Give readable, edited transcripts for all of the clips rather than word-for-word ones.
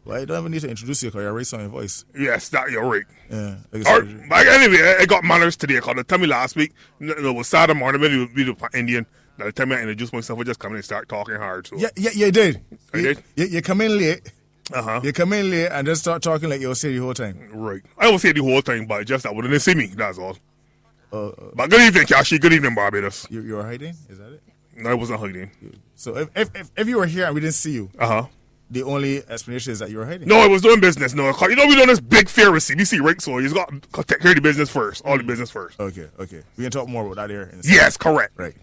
Well, you don't even need to introduce you because you're raising your voice. Yes, that you're right. Yeah. But anyway, I got manners today because they tell me last week, it was Saturday morning, maybe we were Indian. They tell me I introduce myself, I just come in and start talking hard. So. Yeah, you did. I did? You come in late. Uh-huh. You come in late and just start talking like you'll say the whole time. Right. I will say the whole time, but just that wouldn't see me, that's all. But good evening, Kashi. Good evening, Barbados. You were hiding? Is that it? No, I wasn't hiding. So if you were here and we didn't see you, uh-huh, the only explanation is that you were hiding. No, I was doing business. No, we doing this big fair with CBC, right? So he's got to take care of the business first. All the business first. Okay. We can talk more about that here in a second. Yes, correct. Right.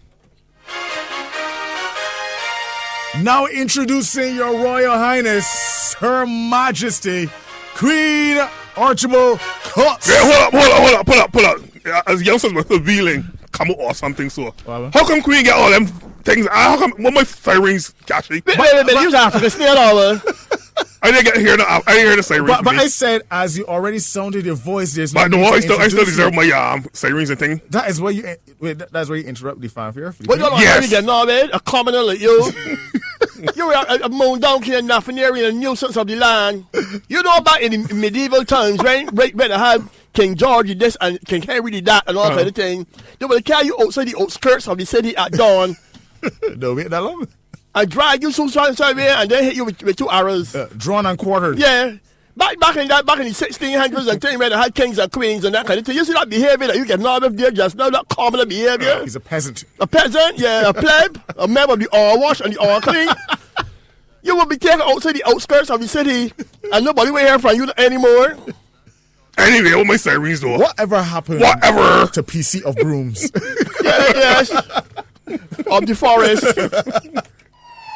Now introducing your Royal Highness, Her Majesty, Queen Archibald Cox. Yeah, hold up. As youngsters were revealing, come or something. So how come Queen get all them things? How come what my firings, Kashi? Wait, use Africa still over. I didn't get here. I didn't hear the sirens. But I said, as you already sounded your voice, there's no. But no, I still deserve my sirens and thing. That's where you interrupt the fanfare. What you don't yes. Get now, man? A commoner like you. You're a moon donkey and nothing area and nuisance of the land. You know about in the medieval times, right? Right, better have King George this and King Henry that and all kind of thing. They will carry you outside the outskirts of the city at dawn. Don't wait that long. I drag you so and then hit you with 2 arrows. Drawn and quartered. Yeah. Back in the 1600s and thing where they had kings and queens and that kind of thing. You see that behavior that you get out of there just now, that common behavior? He's a peasant. A peasant, yeah, a pleb, a member of the all-wash and the all-clean. You will be taken outside the outskirts of the city and nobody will hear from you anymore. Anyway, what my sirens though? Whatever happened to PC of Brooms? Yes. Of the forest.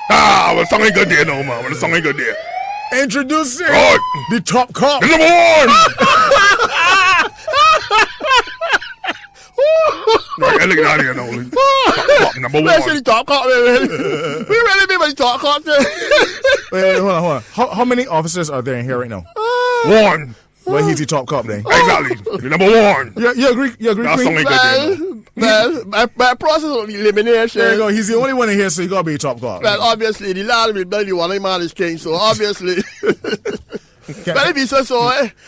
Well, the song ain't good there no, man. The song ain't good there. Introducing the top cop. The number one! Right, I look at here now. Top number one. Where's the top cop, man? We really be the top cop there. Wait, hold on. How many officers are there in here right now? One. Well, he's the top cop then. Exactly. The number one. You agree? That song ain't good there no. My process of elimination. There you go. He's the only one in here, so he gotta be a top cop. Well, obviously, the land will build you one man is king, so obviously. But if he says so,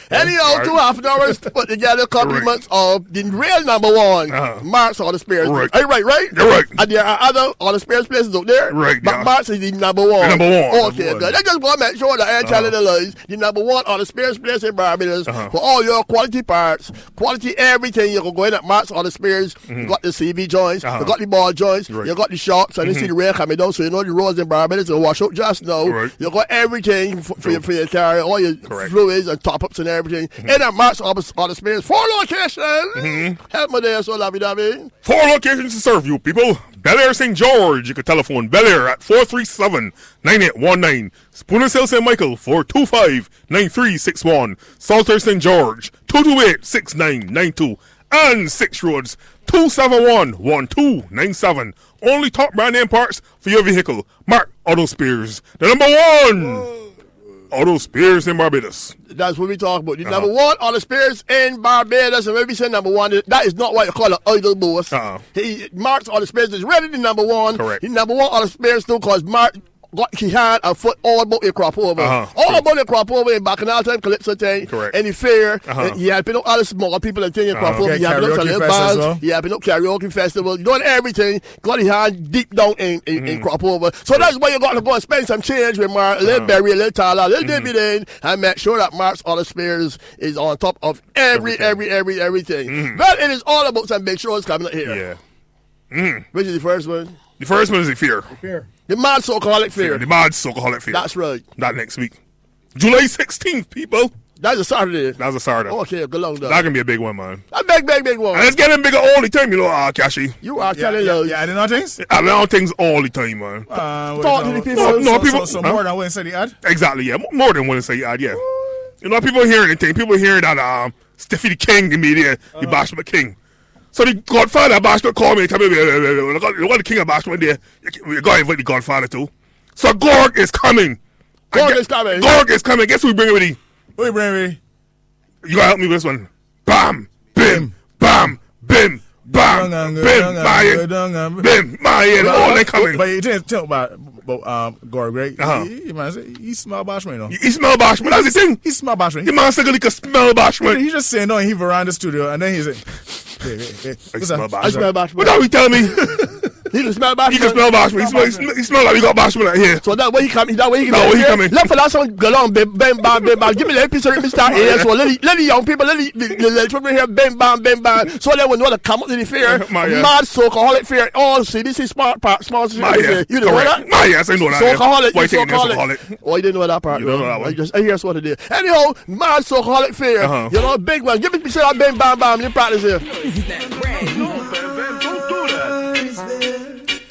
anyhow, 2.5 hours to put together compliments of the real number one, Marks on the Spears. Right. Are you right? You're right. And there are other on the Spears places out there. Right. But Marks is the number one. The number one. Okay, good. I just want to make sure that I ain't telling the lies. The number one on the Spears place in Barbados for all your quality parts, quality everything. You can go in at Marks on the Spears. You got the CV joints, you got the ball joints, you got the shots, and you see the rain coming down, so you know the roads in Barbados will wash out just now. Right. You got everything for your car, all your fluids and top-ups and everything. In that Marks on the Spears. 4 locations. Help me there, so lovey-dovey. 4 locations to serve you, people. Bel Air St. George. You can telephone Bel Air at 437-9819. Spooner Hill St. Michael 425-9361. Salter St. George 228-6992. And 6 Roads 271-1297. Only top brand name parts for your vehicle. Mark Auto Spears, the number one. Auto Spears in Barbados. That's what we talk about. The number one Auto Spears in Barbados. And when we say number one, that is not what you call an idle boss. He Mark's Auto Spears is really the number one. Correct. The number one Auto Spears too, because Mark he had a foot all about the crop over. All about the crop over in Bacchanal time, Calypso thing. Correct. Any fair. He had been up other small people and thing in crop over. He had been up to little bands. He had been up karaoke festival. Doing everything. Got his hand deep down in crop over. So that's why you got to go and spend some change with Mark. A little berry, a little tala, a little dividend, and make sure that Mark's Auto Spears is on top of everything. But it is all about some big shows coming up here. Yeah. Which is the first one? The first one is the Fear. The Mad Soulcaholic Fear. The Mad Soulcaholic Fear. That's right. That next week. July 16th, people. That's a Saturday. That's a Saturday. Okay, go long down. That's going to be a big one, man. A big one. And it's getting bigger all the time, you know, Kashi. You are telling us. Yeah, I didn't know things? I learn things all the time, man. Talk to the people. So more than one inside the ad? Exactly, yeah. More than one inside the ad, yeah. You know, people hearing anything. People hearing that Steffi the King, the media, the Bashment King. So the Godfather Bashment called me and tell me, look at the King of Bashment there. You got to invite the Godfather too. So Gorg is coming. Gorg is coming. Guess who we bring with you? Who you bring with you? You got to help me with this one. Bam, bim, bam, bim, bam, bim, Mayan, bim, Mayan. Oh, they coming. But you didn't tell about Gore Greg, he smell Bashman, you know. He smell Bashman. That's the thing. He smell Bashman. The man said he can smell Bashman. He just saying no, he around the studio, and then he's like, I smell I smell Bashman. Bashman. What are you tell me? He can smell Bashman. He can smell Bashman. He smell like we got Bashman out here. So that way he come. That way he That way he coming. Let for that song go on, bam, bam, bam, bam, bam. Give me the episode, Mr. A. So let the young people, let the children hear bam, bam, bam, bam. So they will know to come up to the fair. Mad Soulcaholic Fair. Oh, see, this is sponsorship. You know that? Yes, I know that. Soulcaholic. Why taking Soulcaholic? Oh, you didn't know that part. You don't know that one. I hear what it is. Anyhow, Mad Soulcaholic Fair. You know, big one. Give me that bam, bam, bam. You practice here.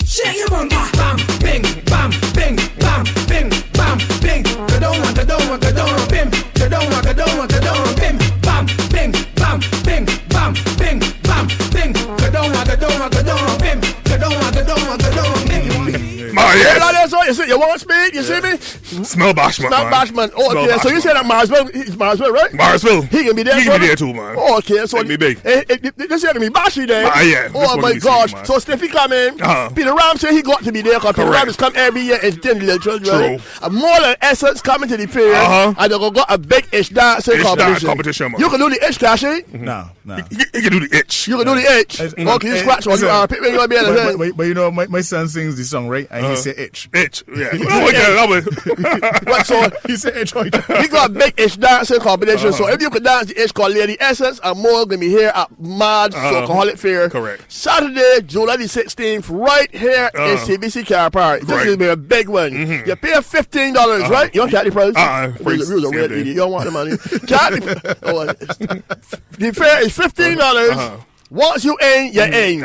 Shake your bum, bam, bing, bam, bing, bam, bing, bam, bing. Kadoma, kadoma, kadoma, bim. Kadoma, kadoma, kadoma, bim. Bam, bing, bam, bing, bam, bing, bam, bing. Kadoma, kadoma, kadoma, bim. Kadoma, kadoma, kadoma, bim. Yes. You see, you want to speak? You see me? Smell Bashman. Smell Bashman. Oh, okay, so you say that Marsville, it's Marsville, right? Marsville. He can be there. He can be there too, man. Oh, okay, so be big. This is gonna be Bashy there. Yeah. Oh my gosh! So Stiffy come in. Peter Ram said he got to be there because Peter Ram is come every year and attend the little children. And more than Essence coming to the fair, and they got a big ish dancing competition. Man. You can do the itch, Cashy. No. You can do the itch. You can do the itch. Okay, you scratch one. You are pick when you be able to. But you know, my son sings the song, right? And he say itch. Itch. Yeah. What so he said itch. He got a big itch dancing competition. So if you could dance the itch called Lady Essence, and more gonna be here at Mad Soulcaholic Fair. Correct. Saturday, July the 16th, right here in CBC Car Park. This is gonna be a big one. You pay $15, right? You don't catch the price. You was a weird idiot. You don't want the money. The fair is $15. Once you in, you're in.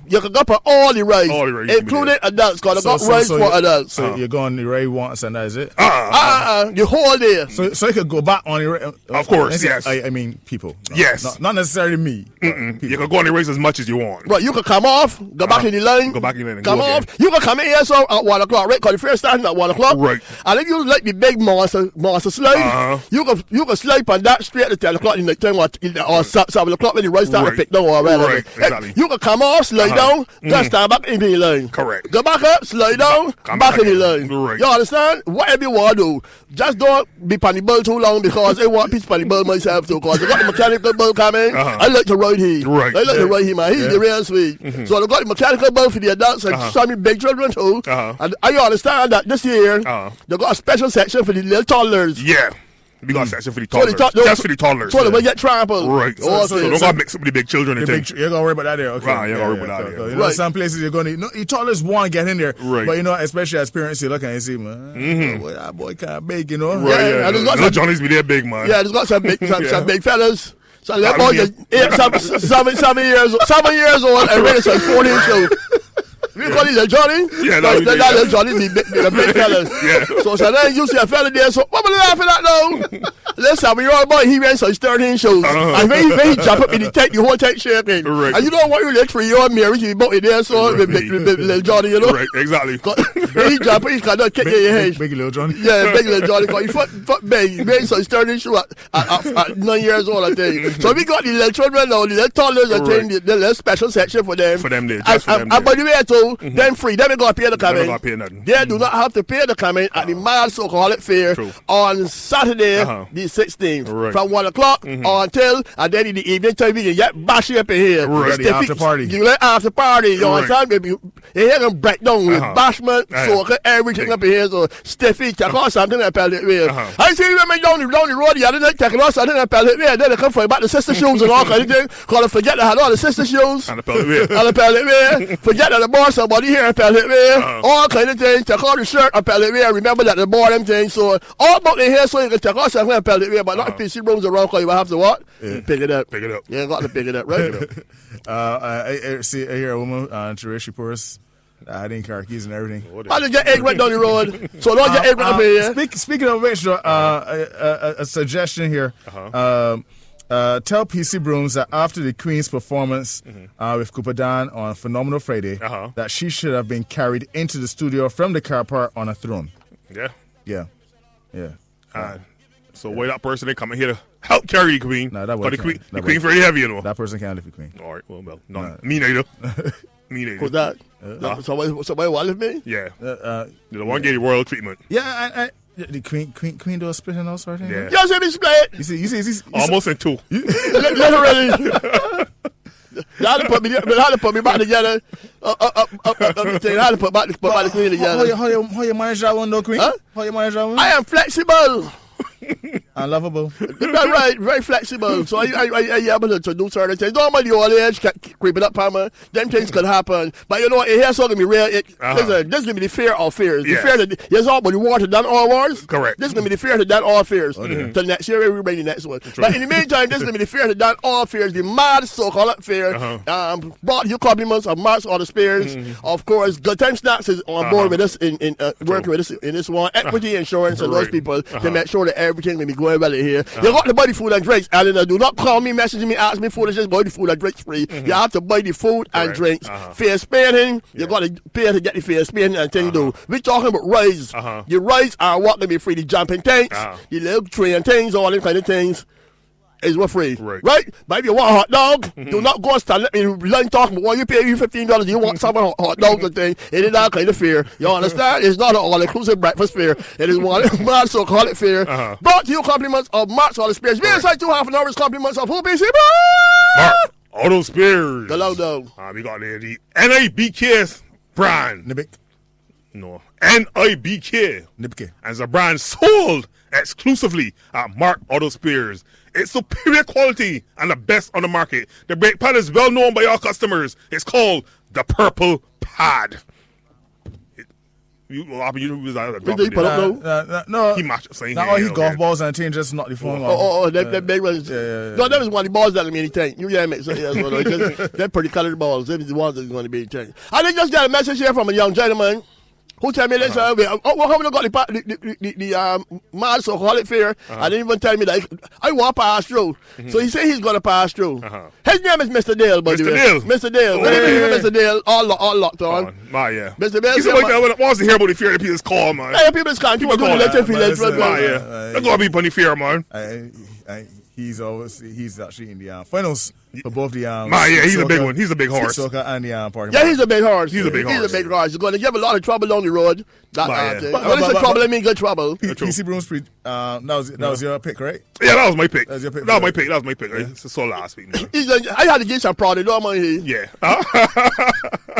You can go for all the rides, including adults, because they got rides for adults. So you're going the ride once and that's it? The whole day. So you could go back on the ride? Of course, yes. I mean, people. No, yes. Not necessarily me. You can go on the race as much as you want. Right, you can come off, go back in the line. Go back in the line and come go off. again. You can come in here so at 1 o'clock, right? Because the fair starting at 1 o'clock. Right. And if you like the big monster slide, you can slide on that straight at 10 o'clock in the time or 7 o'clock when the race start to pick down or whatever. Right, exactly. You can come off, slide down, just stand back in the line. Correct. Go back up, slide down, come back in the again. line. Right. You understand? Whatever you want to do, just don't be on the ball too long because I want piece on the ball myself too. Because I got the mechanical ball coming. I like to ride him. Right. I like to ride him, man. He's the real sweet. So I got the mechanical ball for the adults and some big children too. And I understand that this year they got a special section for the little toddlers. Yeah. We got a section for the toddlers. Just for the toddlers. So they will get trampled. Right. So don't got to mix up with the big children and things. You're going to worry about that there. Okay. Right, you're going to worry about that there. You know, some places you're going to, the toddlers want to get in there. Right. But, you know, especially as parents, you look and you see, man, boy, that boy kind of big, you know. Right, yeah. Little Johnny's be there big, man. Yeah, there's got some big fellas. So that boy is 7 years old and ready to 14 show. We call it a Johnny. Yeah, that Johnny, the big fellas. Yeah. So then you see a fella there. So what are you laughing at now? Listen, when you're a boy, he ran some 13 shows. And when he jump up in the tent, the whole tent shaking. Right. And you don't want your leg for your Mary, you both there, so little Johnny, you know. Right, exactly. When he jump up, he cannot kick your head. Big little Johnny. Yeah, big little Johnny. Because he foot big. He ran some 13 shows at 9 years old, I think. So we got the little children now, the little toddlers, I think, the little special section for them. For them there, just for them there. And by the way, too, them free. Them ain't got to pay to come in. They do not have to pay to come in at the Mad Soulcaholic Fair on Saturday, the 16th, from 1 o'clock until, and then in the evening time, you get bashy up in here. Right. The after party. You let after party, you understand, baby? You hear them break down with bashment, soca, everything up in here. So, Stiffy, take off something and pal it way. I see women down the road the other night, taking off something and pal it way. Then they come for about the sister shoes and all kind of thing. Because they forget they had all the sister shoes. And the pal it way. And the pal it way. Forget that they bought somebody here and pal it way. All kind of things. Take off the shirt and pal it way. Remember that they bought them things. So, all about the hair so you can take off something and pal it way. But not PC rooms around because you will have to what? Pick it up. Pick it up. Yeah, you got to pick it up, right? I hear a woman, Tereshi Porus, hiding car keys and everything. How to get egg right down the road? So don't get egg right up here. Speaking of which, a suggestion here. Tell PC Brooms that after the Queen's performance with Cooper Dan on Phenomenal Friday, that she should have been carried into the studio from the car park on a throne. Yeah. Yeah. So why that person they coming here to help carry the Queen? No, that the Queen very heavy, you know. That person can't lift the Queen. All right, well, not me neither. Me neither. Who's that? Somebody want with me? Yeah. The one getting royal treatment. Yeah, the queen do a split and all sort of thing. Yeah. You see me split? You see, Almost in two. Literally. They had to put me back together. They had to put back the queen together. How you manage that one though, Queen? Huh? How you manage that one? I am flexible. And lovable. That's right, very flexible. So I able to do certain things. Normally, the old age creeping up, Palmer. Them things could happen. But you know what? Here's something to be real. Listen, this is going to be the fear of fears. Yes. The fear that there's all but the war to done all wars. Correct. This is going to be the fear to done all fears. Till next year, we're ready the next one. But in the meantime, this is going to be the fear to done all fears. The mad so-called fear. Brought you compliments of Marks or the Spears. Of course, Good Time Snacks is on board with us in working with us in this one. Equity Insurance and those people to make sure that everything will be going well in here. You got to buy the food and drinks, and do not call me, message me, ask me for it. Just buy the food and drinks free. You have to buy the food and drinks. Fair spending, you got to pay to get the fair spending and thing do. We're talking about rides. The rides are what can be free. The jumping tanks, the little train things, all them kind of things. Is what free, right? But if you want a hot dog, do not go and stand. Let me line talking. But when you pay you $15, you want some hot dogs and thing. It is that kind of fear. You understand? It's not an all-inclusive breakfast fare. It is one mad so-called fear. Brought to you compliments of Marks or the Spears. We inside 2.5 hours compliments of who PC Mark Auto Spears. The logo. We got the NIBK brand. Nibik. No, NIBK. Nibke. As a brand sold exclusively at Mark Auto Spears. It's superior quality and the best on the market. The brake pad is well known by our customers. It's called the Purple Pad. No. He matched saying now all his golf balls and thing just not the phone. That big ones. No, that was one of the balls that mean anything. You yeah, so they're pretty colored balls. They're the ones that's going to be anything. I think just got a message here from a young gentleman. Who tell me this? How come I got the mad so-called fear? I didn't even tell me that I want to pass through. So he said he's going to pass through. His name is Mr. Dale, by the way. Mr. Dale. Mr. Dale, all locked on. Yeah. Mr. Dale. He's like, I want to hear about the fear that people's call, man. Hey, people's calling. People do let them feel it. They're going to be bunny fear, man. He's actually in the finals for both the he's a big one. He's a big horse. Soccer and the party. Yeah, he's a big horse. He's a big horse. He's going to give a lot of trouble on the road. When I say trouble, I mean good trouble. PC Brooms, that was your pick, right? Yeah, that was my pick. That was your pick. That was my pick. Right? It's so last week. I had to get some proud of him. Yeah.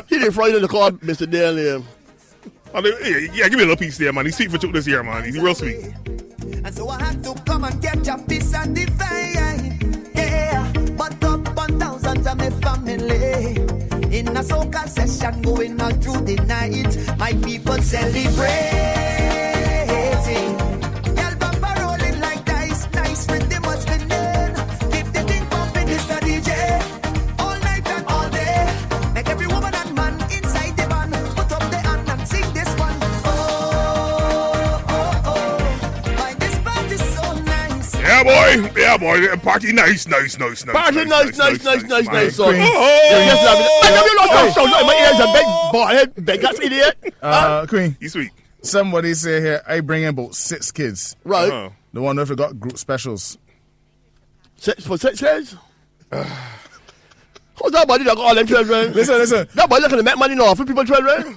He didn't frighten the car, Mr. Dale. Yeah, give me a little piece there, man. He's sweet for this year, man. He's real sweet. And so I had to come and get your peace and divine. Yeah, but up 1,000 of my family. In a soca session going on through the night. My people celebrating. Y'all bumper rolling like dice. Nice rhythm was spinning. Keep the thing pumping, Mr. DJ. All night and all day. Make every woman and man inside the band put up their hand and sing this one. Yeah, boy. Party nice. Party nice. So. I never lost my soul. My ears are big, boy. Big ass idiot. Queen. He's sweet. Somebody say here, I bring in about 6 kids. Right. The one who got group specials. 6 kids? Who's that body that got all them children? Listen. That body that can make money now for people children?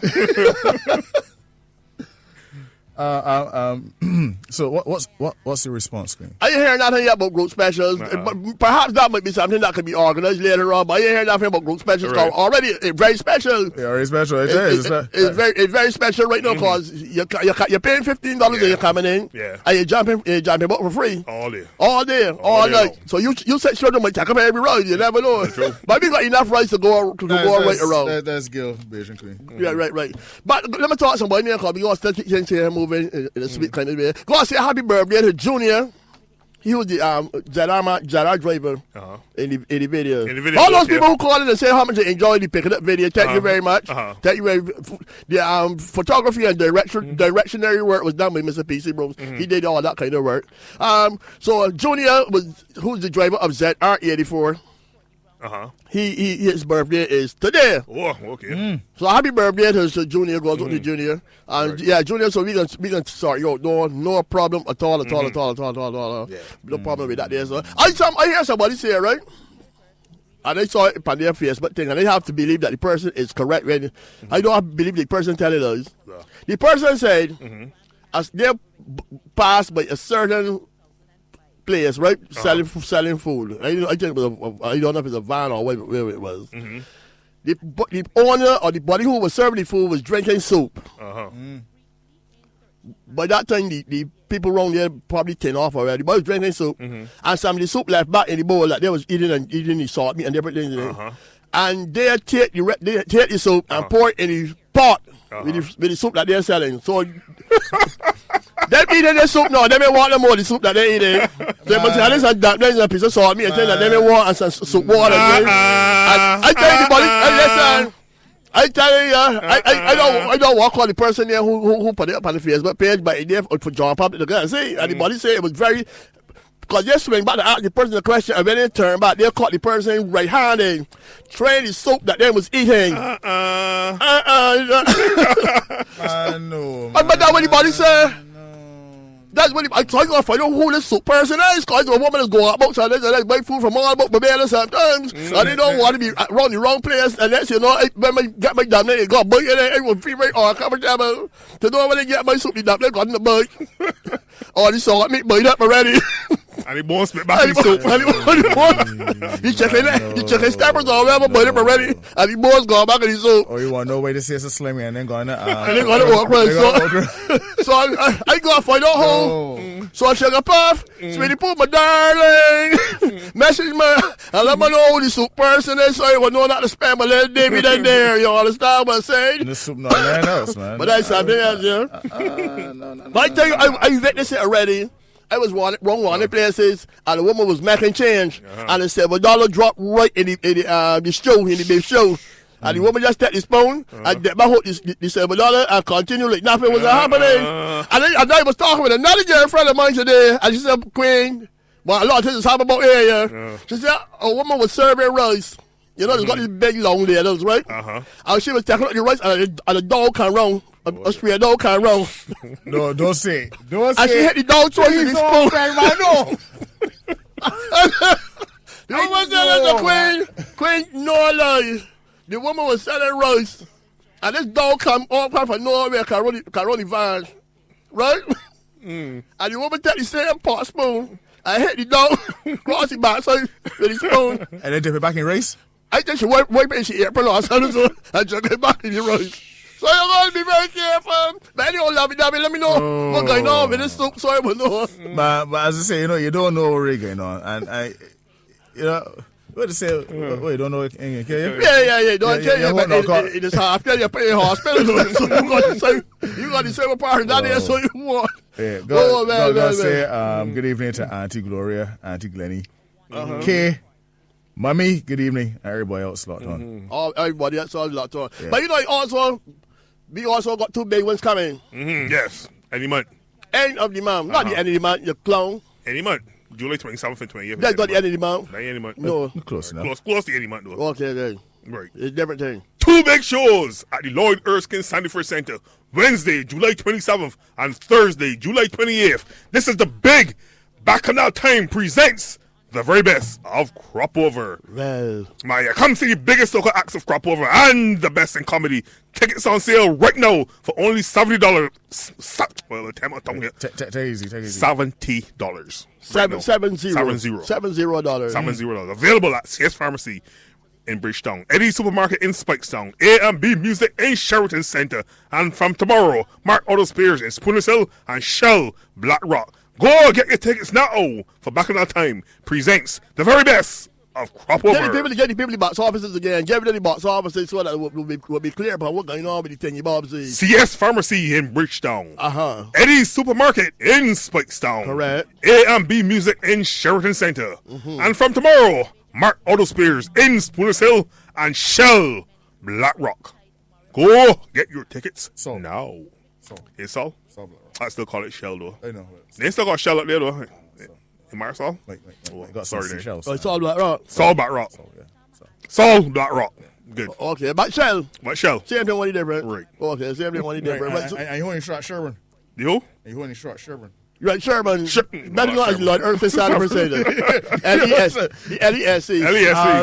So what's the response, Queen? I ain't hearing nothing yet about group specials. But perhaps that might be something that could be organized later on. But I ain't hearing nothing about group specials. Right. Already, it's very special. Yeah, very special. It's very special right now because you're paying $15 and you're coming in. Yeah. And you're jumping about for free. All day, all night. So you set children might take up every ride. You never know. But we got enough rides to go right around. That's Gil, Beijing Queen. Yeah, right. But let me talk to somebody here because we got to still keep moving in a sweet kind of way. Go and say happy birthday to Junior. He was the Jedi driver in the video. All those people who called in and said how much they enjoyed the picking up video, thank you very much. Thank you very much. The photography and directionary work was done by Mr. PC Brooms. He did all that kind of work. So Junior who's the driver of ZR84. His birthday is today. Oh, okay. So happy birthday to Junior. Goes up to Junior. And yeah, Junior. So we can start. No problem at all. No problem with that. There. So I hear somebody say right. And they saw it on their Facebook thing, and they have to believe that the person is correct. When I don't have to believe the person telling us. Yeah. The person said, as they passed by a certain place, right, selling food. I think it was I don't know if it's a van or where it was. The owner or the body who was serving the food was drinking soup. By that time, the people around there probably 10 off already. But was drinking soup, and some of the soup left back in the bowl that they was eating the salt meat and different things. And they take the soup and pour it in the pot with the soup that they're selling. So they eating the soup now. They may want no more the soup that they're eating. They must say, there's a piece of salt meat and tell that they may want some soup water. And I tell anybody, listen. I tell you, I don't walk on the person there who put it up on the Facebook page, but it there for John Public to go and see. And the body say it was very, because they swing back to ask the person the question, and when they turn back, they caught the person right-handed, trying the soap that they was eating. I know. But that's what the body say. That's what I try to find out who this soup person is, because the woman is going about and they buy food from all about Barbados sometimes, and they don't want to be around the wrong place, unless, you know, when I get my damn name, they got bite in it, everyone feel right, or I come to to know when they get my soup, the damn name got in the bite. Or they saw me bite up already. And he won't spit back in the soup. He checking steppers or whatever, bite up already, and the boys go back in the soup. Or you want no way to say it's a slimmy and then going to and then going to walk right. So I go find out who. So I sugar puff, sweetie poo, my darling. Message me and let me know who the soup person is, so I will know not to spend my little David in there. You understand what I'm saying? The soup not nothing else, man. But that's something else, yeah. No. But I tell you, I witnessed it already. I was wrong one places, and the woman was making change, and they said, $1 dropped right in the stew, in the beef stew. And the woman just take the spoon and dip my hook the $7 and continue like nothing was happening. And I was talking with another girlfriend of mine today, and she said, Queen, well, a lot of things happen about here. She said, a woman was serving rice. You know, there's got these big long ladles, right? And she was taking out the rice, and the dog can run. A stray dog can run. No, don't say. And she hit the dog twice with the spoon. The woman said, Queen, no lie. The woman was selling rice, and this dog come from nowhere, can run the van, right? And the woman take the same pot spoon and hit the dog across the backside with the spoon. And then dip it back in rice? I think she wipe it and she ate her last and drink it back in the rice. So you're going to be very careful. But anyway, let me know what's going on with this soup so I will know. But as I say, you know, you don't know what's really going on. And you know... What to say? You don't know England, can you? Yeah. Don't tell you, but it is half. Tell you pay hospital, so you got the same part of that there, so you want. Yeah, go say good evening to Auntie Gloria, Auntie Glennie, Kay, Mommy. Good evening, everybody else locked on. Oh, everybody else locked on. Yeah. But you know, we also got 2 big ones coming. Yes, any month. End of the month, not the end of the month. You clown. Any month. July 27th and 28th. That's not the end of the month. Not any month. No. Close enough. Close to any month, though. Okay, then. Right. It's a different thing. 2 big shows at the Lloyd Erskine Sandifer Center. Wednesday, July 27th and Thursday, July 28th. This is the big Bacchanal Time presents the very best of Crop Over. Well. Come see the biggest local acts of Crop Over and the best in comedy. Tickets on sale right now for only $70. Well, take it easy. $70. $70. Available at CS Pharmacy in Bridgetown, Eddie Supermarket in Spikestown, A&B Music in Sheraton Center, and from tomorrow, Mark Auto Spears in Spooner's Hill and Shell Black Rock. Go get your tickets now for Bacchanal Time presents the very best of Crop Over. Get the people the box offices again. Get the box offices so that we'll be clear about what's going on with the thing. CS Pharmacy in Bridgetown. Eddie's Supermarket in Spikestown. Correct. A&B Music in Sheraton Center. And from tomorrow, Mark Auto Spears in Spooner's Hill and Shell Black Rock. Go get your tickets now. It's all? I still call it Shell though. I know. They still got Shell up there though. In Marsall? Wait. Sorry, Shells. It's all Black Rock. Saul Black Rock. Saul Black Rock. Good. Okay, but Shell. What Shell? Same thing, one different. Right. Okay, same thing, one different. And you only shot Sherburne. You? And you only shot Sherburne. Right, Sherman. Better not as Lord Earth inside of Mercedes. L-E-S-C.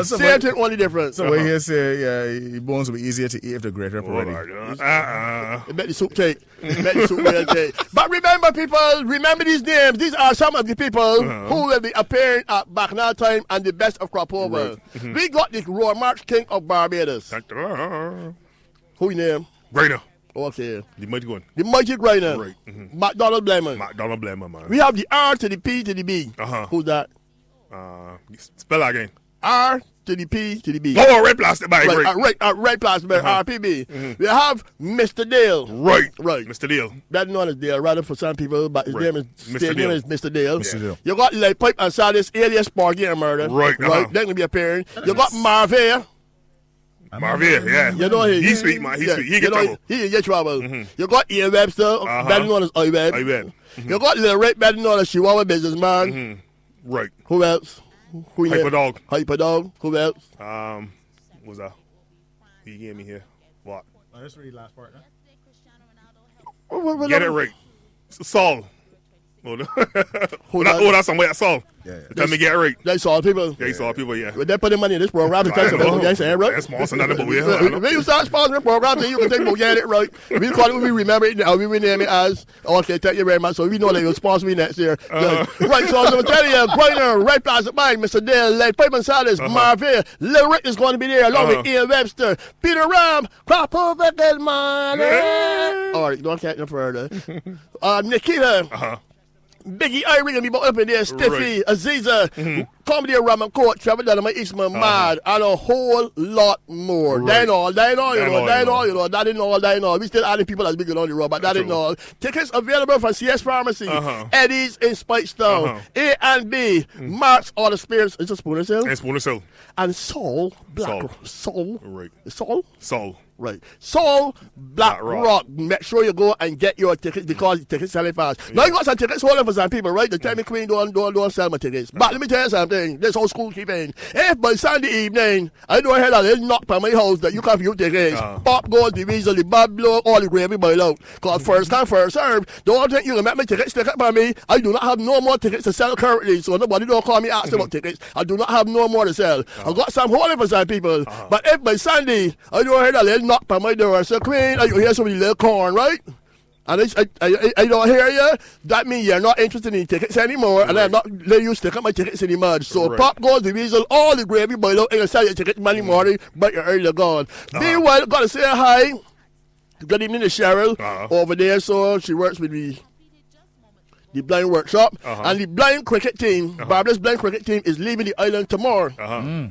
Same thing, only difference. So when he say, yeah, bones will be easier to eat if they're greater up already. Bet the soup cake. But remember, people, remember these names. These are some of the people who will be appearing at Bacchanal Time and the Best of Crop Over. Right. We got the Royal March King of Barbados. Who you name? Rainer. Okay. The mighty one. The mighty Rainer. Right. McDonald Blemon. McDonald Blemon, man. We have the R to the P to the B. Who's that? Spell that again. R to the P to the B. Oh, red plastic bag. Red plastic bag, RPB. We have Mr. Dale. Right. Mr. Dale. Better known as Dale, rather for some people, but his name is Mr. Dale. Mr. Dale. Mr. Dale. You got Light Pipe and Salis, alias Sparky and Murder. Right. They're going to be appearing. You got Marvia. Yeah. You know he's sweet, man. He's sweet. He get trouble. He get trouble. You got Ian Webster, better known as Iweb. You got Lil Rick, better known as Chihuahua Businessman. Right. Who else? Hyperdog. Who else? What's that? He gave me here. What? Oh, that's really last part, Get it right. Saul. That's somebody that Saul. Yeah. Tell me get it right. They saw people. Yeah, he saw people, yeah. They put the money in this program to tell some people get it right. That's small, so not about it. When you start sponsoring programs, then you can think, get it right. We call it, we remember it now. We rename it as, okay, thank you very much. So we know that you'll sponsor me next year. Right, so I'm going to tell you, Griner, Red Plastic Mike, Mr. Dale, Lake Pipe and Salis, Marvin, Lil Rick is going to be there, along with Ian Webster, Peter Ram, Crop Over Good Money. All right, don't catch no further. Nikita. Biggie Irie gonna be up in there, Stiffy, Aziza, Comedy Raman Court, Trevor Dynamite, Eastman, Mad, and a whole lot more. Right. That ain't all, that ain't all. We still adding people as big on the road, but that ain't all. Tickets available from CS Pharmacy, Eddie's in Spikestone, A and B, Marks All the Spirits, it's a Spooner Hill. And Spooner Hill. And Soul, Soul. Right. Soul. Right. Soul, Black Rock. Make sure you go and get your tickets because the tickets selling fast. Yeah. Now you got some tickets holding for some people, right? The tell me Queen don't sell my tickets. But let me tell you something. This whole school keeping. If by Sunday evening, I don't hear that little knock by my house that you can view tickets. Pop goes, the weasel, the bad blow, all the gravy boil out. Because first come, first serve. Don't think you can make my tickets stick up by me. I do not have no more tickets to sell currently. So nobody don't call me asking about tickets. I do not have no more to sell. I got some holding for some people. But if by Sunday, I don't hear that little knock by my door, so Queen, you hear some little corn, right? And I don't hear you. That means you're not interested in tickets anymore, and I'm not letting you stick up my tickets in the mud. So Pop goes, the weasel, all the gravy boil out, and you sell your tickets Monday morning, but you're early gone. Meanwhile, gotta say hi. Good evening to Cheryl over there. So she works with the blind workshop, and the blind cricket team, Barbados blind cricket team, is leaving the island tomorrow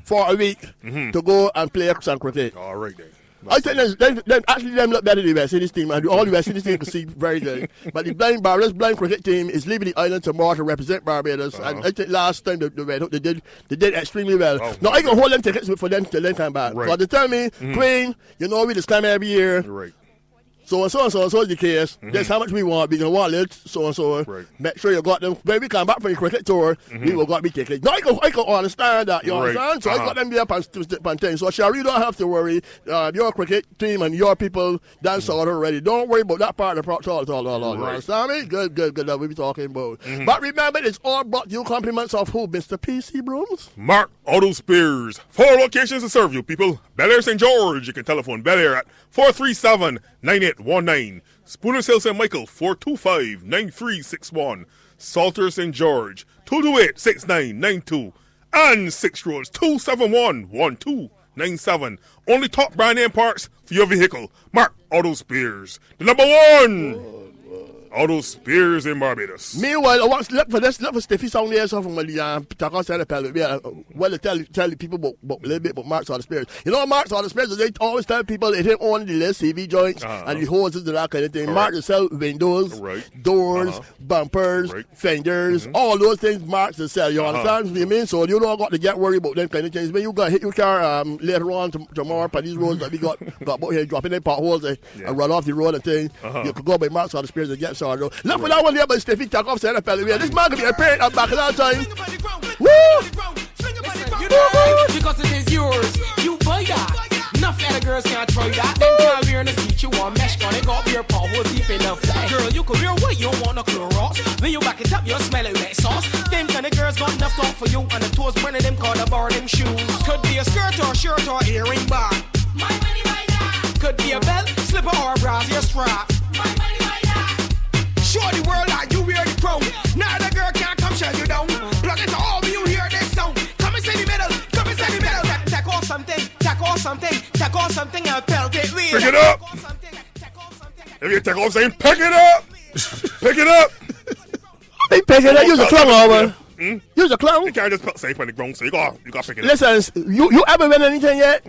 for a week to go and play some cricket. All right, then. I think them look better than the West Indies team, and all the West Indies team can see very good. But the Barbados blind cricket team is leaving the island tomorrow to represent Barbados. And I think last time they did extremely well. Now I can hold them tickets for them till they come back. So they tell me, Queen, you know we just come every year. Right. So is the case. That's how much we want. We can want it. So. Right. Make sure you got them. When we come back from the cricket tour, we will got me tickets. Now I can understand that. You understand? So I got them there and things. So Sherry, you don't have to worry. Your cricket team and your people dance out already. Don't worry about that part of the process. You understand me? Good. That we be talking about. But remember, it's all brought you compliments of who? Mr. PC Brooms? Mark Auto Spears. 4 locations to serve you, people. Bel Air St. George. You can telephone Bel Air at 437-9819. Spooners Hill St. Michael, 425-9361. Salter St. George, 228-6992. And 6 Roads, 271-1297. Only top brand name parts for your vehicle. Mark Auto Spears. The number one Auto Spears in Barbados. Meanwhile, I want to look for Stiffy sound there, so from the Taco Center Pellet. Well, tell the people about a little bit about Mark's Auto Spears. You know, Mark's Auto Spears, they always tell people they didn't own the list CV joints and the hoses and that kind of thing. Mark will sell windows, doors, bumpers, fenders, all those things Mark's will sell. You understand what I mean? So you don't got to get worried about them kind of things. When you got to hit your car later on tomorrow by these roads that we got about here, dropping in potholes and run off the road and things, you could go by Mark's Auto Spears and get started. Look for that one there by Stiffy Takeoff Center Pellet. This man could be a parent at Bacchanal Time. Woo! Because it is yours. You buy that. Enough other girls can't try that. Them can't wear in the seat, you want mesh on it. Got your paw hole deep in the fly. Girl, you could wear white, you don't want no Clorox. When you back it up, you smell like wet sauce. Them kind of girls got enough talk for you. And the toes burning them call the bar them shoes. Could be a skirt or shirt or earring bar. My money, my that. Could be a belt, slipper or a brassiere strap. My money, my that. Show the world that you wear the crown. Now the girl can't come shut you down. Plug it to all when you hear this sound. Come and say the middle, come and say the middle. Take off something, take off something, take off something and pelt it real. Pick it up. If you take off something, pick it up. Pick it up. They pick it up. Use a clown over. Use a clown. You can't just put safe on the ground, so you got to pick it up. Listen, you ever win anything yet?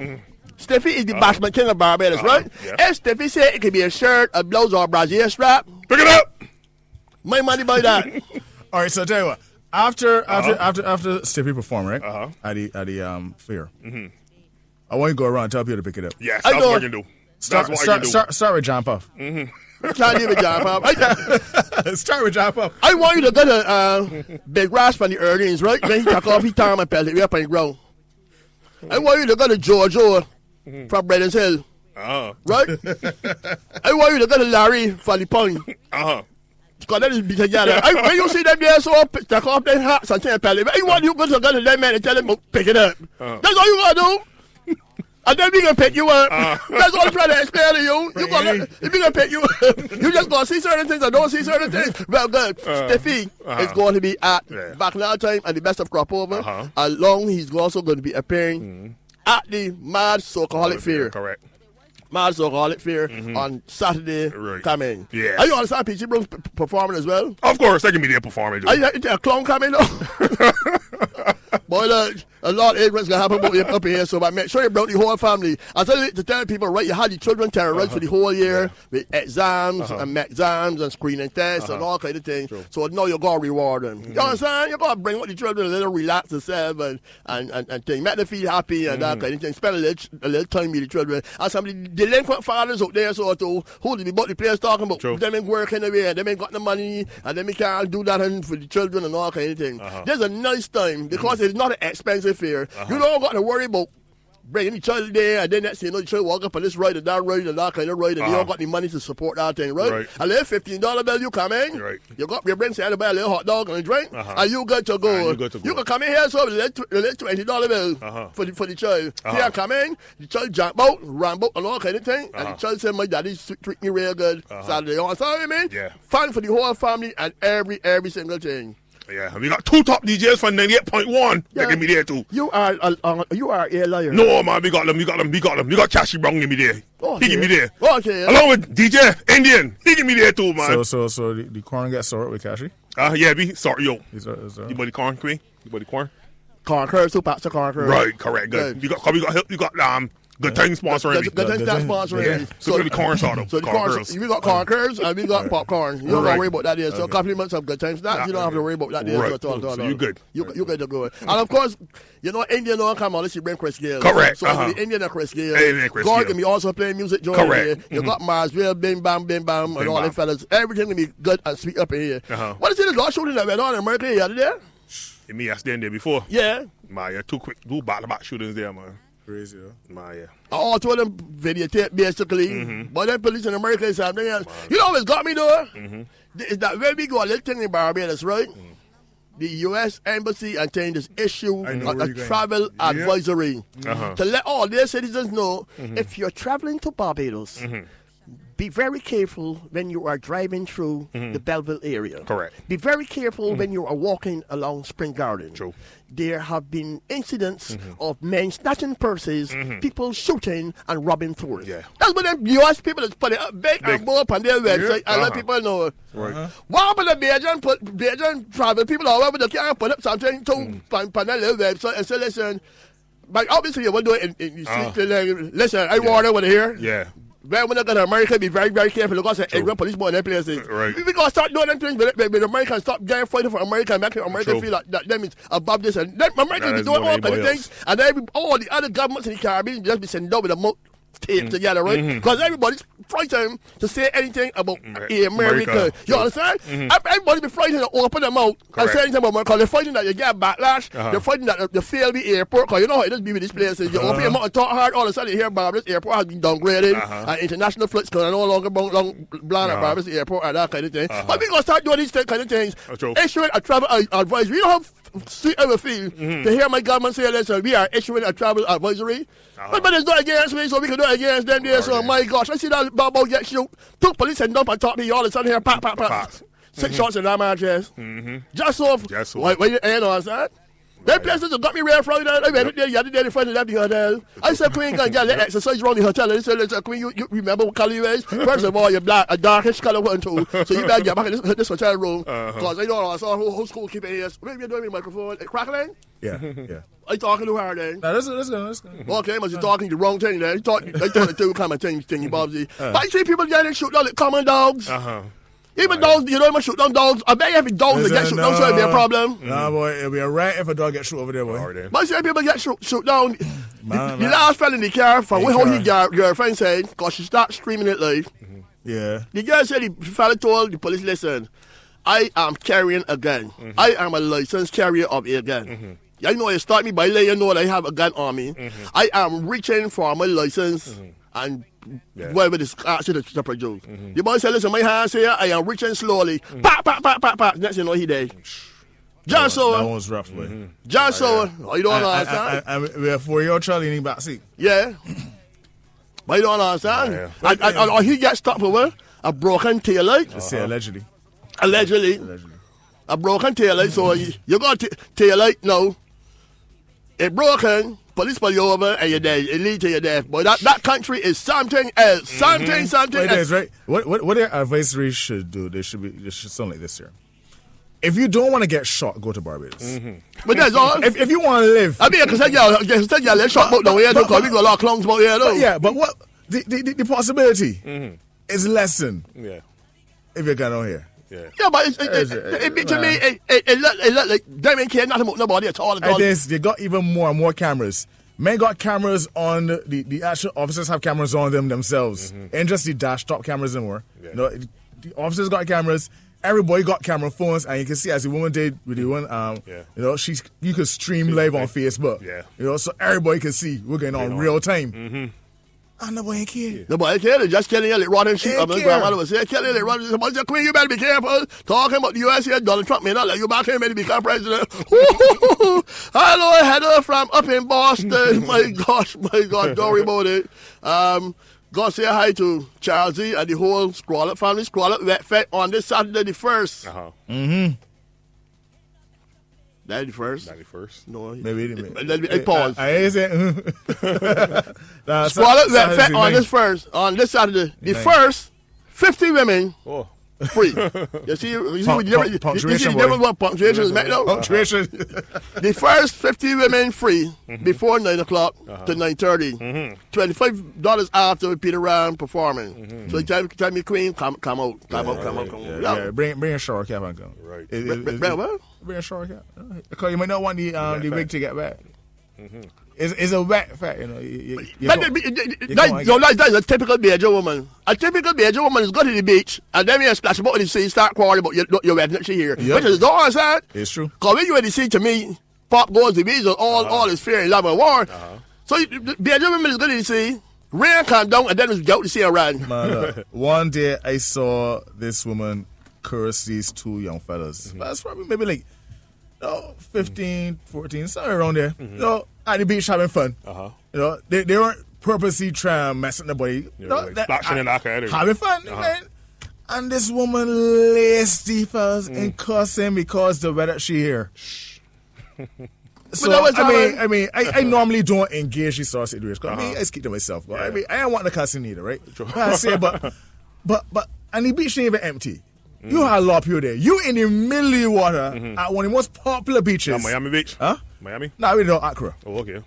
Steffi is the Bashman King of Barbados, right? Yeah. If Steffi said it could be a shirt, a blouse, or a brassiere strap, pick it up. my money by that. All right, so I tell you what. After Steffi performed, right? At the fair. I want you to go around and tell people to pick it up. Yes, that's what you can do. Start with John Puff. Can't even jump up. Start with John Puff. I want you to get a big rash from the earnings, right? Then he took off his time and pelt it up on the ground. I want you to go to Georgia from Bredens Hill. Right? I want you to go to Larry from the Point. Because that is be together. When you see them there, so take off their hats and tell them, I want you to go to them man and tell them, pick it up. That's all you got to do. And then we going to pick you up. That's all I'm trying to explain to you. If we going to pick you up, you just going to see certain things or don't see certain things. Well, good. Steffi is going to be at Bacchanal Time and the Best of Crop Over. Along, he's also going to be appearing at the Mad Soulcaholic Fair. Correct. Mad Soulcaholic Fair on Saturday coming. Yeah. Are you understand P.G. Brooks performing as well? Of course, they can be there performing. Are you a clown coming though? Boy, a lot of ignorance gonna happen up here, so but make sure you brought the whole family. I tell people, right, you had the children terrorized for the whole year with exams and exams and screening tests and all kind of things. So now you gotta reward them. You understand? You gotta bring up the children a little relax themselves and things. Make them feel happy and that kind of thing. Spend a little time with the children. And some delinquent fathers out there sort of who they about the players talking about. Them ain't working away and them ain't got the money and them can't do that for the children and all kind of thing. There's a nice time because it's not an expensive fair. You don't got to worry about bringing the child there and then next thing you know the child walk up on this ride and that ride and that kind of ride and you don't got the money to support that thing, right? A little $15 bill you come in, you got your friends to buy a little hot dog and a drink and you good to go. You can come in here so with a little $20 bill for the child. Here come in, the child jump out, run out and all kind of thing and the child said my daddy treat me real good Saturday. You understand what I mean? Yeah. Fun for the whole family and every single thing. Yeah, we got two top DJs from 98.1. They can be there too. You are a liar. No, man, we got them. You got Cashy Brown give me there. He give me there. Okay. Along with DJ Indian, he give me there too, man. So the corn gets sorted with Cashy? Yeah, be sorry, yo. You buddy corn, Queen? You buddy corn? Corn curves, 2 packs of corn curves. Right, correct, good. You got Good things sponsoring me. Good things sponsoring me. So we corn sort So the corn, we got corn curves and we got popcorn. You don't have to worry about that there. So compliments of good times. That you don't have to worry about that there. Right. So you good. You good to go. And of course, you know Indian don't come unless you bring Chris Gale. Correct. So the Indian and Chris Gale. God can be also playing music during here. You got Marsville, Bim Bam, and all them fellas. Everything will be good and sweet up in here. What is it? The last shooting that went on in America the other day? Me, I stayed there before. Yeah. Man, two back-to-back shootings there, man. Crazy, yeah. All two of them videotape basically. But then police in America is something else. You know what's got me though? Is that when we go a little thing in Barbados, right? The U.S. Embassy and this issue a travel advisory to let all their citizens know if you're traveling to Barbados, be very careful when you are driving through the Belleville area. Correct. Be very careful when you are walking along Spring Garden. True. There have been incidents of men snatching purses, people shooting and robbing tourists. Yeah. That's what them U.S. people is putting up big and go up on their website and let people know. Right. What about the Bajan travel people or whatever they can't put up something to on their little website and say, listen, but obviously you will do it in listen, I warn over here. Yeah. When we're going to America, be very, very careful because the police more in their places. Right. We're going to start doing them things with Americans, stop getting fighting for America and making America feel like that them is above this. And then America be doing all kinds of things. And all the other governments in the Caribbean just be sending over the tape together, right? Because everybody's frightened to say anything about America. You understand? Everybody be frightened to open their mouth and say anything about America because they're frightened that you get backlash. They're frightened that you fail the airport because you know how it does be with these places. You open your mouth and talk hard, all of a sudden you hear Barbados Airport has been downgraded and international flights can no longer land at Barbados Airport and that kind of thing. But we're going to start doing these kind of things. Issuing a travel advisory. You know how sweet I would feel to hear my government say this, we are issuing a travel advisory. But it's not against me, so we can do it against them there. So, my gosh, I see that Bobo get shoot. Two police and dump and talk to me all of a sudden here. Pop. 6 shots in that man chest. Just so. Why you understand? Them places that got me real Friday night. I went there the other day in front of the hotel. I said, Queen, can get exercise around the hotel. And they said, Queen, you remember what color you is? First of all, you're black, a darkish color one too. So you better get back in this hotel room. Because I know I saw whole school keeping here. What are you doing with the microphone? Crackling? Yeah. I talking to her then. No, that's good. Okay, but you're talking the wrong thing then. They talking the two kind of thing, Bobsy. But I see people getting shoot down like common dogs. Even dogs, you don't even shoot down dogs. I bet every dog that get shoot down, so it'll be a problem. Nah, boy, it'll be a right if a dog gets shoot over there, boy. But I see people get shoot down. The last fella in the car, from what his girlfriend said, because she started streaming it live. Yeah. The girl said, the fella told the police, listen, I am carrying a gun. I am a licensed carrier of a gun. I know you start me by letting you know that I have a gun on me. I am reaching for my license and whatever this action to produce. The boy said, listen, my hands here, I am reaching slowly. Pop. Next thing you know, he dead. Just so. That one's rough, boy. Just so. You don't understand? We have 4-year-old Charlie in the back seat. Yeah. But you don't understand? And he gets stopped for what? A broken tail light. Let's say allegedly. Allegedly. A broken tail light. So you got tail light now. It broken. Police pull you over and you're dead. It leads to your death. But that country is something else. Something else. That's right. What their advisory should do, they should sound like this here. If you don't want to get shot, go to Barbados. But that's all. If you want to live. I mean, because you let shot about the way because we got a lot of clowns about here, though. Yeah, but what the possibility is lessened if you get on here. Yeah, but to me, it look like they ain't care nothing about nobody at all. They got even more and more cameras. Men got cameras on the actual officers have cameras on them themselves. Ain't just the dash top cameras anymore. You know, the officers got cameras. Everybody got camera phones, and you can see as the woman did with the one. You know, you could stream live on Facebook. You know, so everybody can see we're going on real time. And nobody ain't care. Nobody care. They just killing you like rotten sheep. My grandmother was saying, killing you like rotten sheep. Somebody said, Queen, you better be careful. Talking about the U.S. here, Donald Trump may not let you back here, maybe become president. Hello, Heather from up in Boston. My gosh, don't worry about it. Go say hi to Charles Z and the whole Scroll-Up family. Scroll-Up Wet Fest on this Saturday the 1st. That the 1st? No. Maybe. Pause. I ain't saying. Scroll-Up Wet Fest on this Saturday. The 1st, 50 women. Free. You see what punctuation is meant now? Punctuation. The first 50 women free before 9 o'clock to 9:30. $25 after Peter Ram performing. So tell me, Queen, come out. Yeah, bring a shower cap and come. Right. Bring a shower cap. Because you might not want the wig to get back. It's a wet fact, you know. That's a typical Bajan woman. A typical Bajan woman is go to the beach and then you splash about in the sea, start quarreling about your wet next year. Which is all I said. It's true. Because when you in the sea, to me, pop goes the beach, all is fear and love and war. So the Bajan woman is go to the sea, rain come down, and then it's go to the sea and run. Man, one day I saw this woman curse these two young fellas. That's probably maybe like 15, 14, somewhere around there. You know, at the beach having fun. You know, they weren't purposely trying to mess with nobody. Splashing in the having fun, man. And this woman laced the fellas and cussed him because the weather she here. So I normally don't engage in sort of situations. I speak to myself. But I don't want the cussing either, right? I say, but and the beach ain't even empty. You had a lot of people there. You in the middle of the water at one of the most popular beaches. Miami Beach? Huh? Miami? No, we don't. Accra. Oh, okay.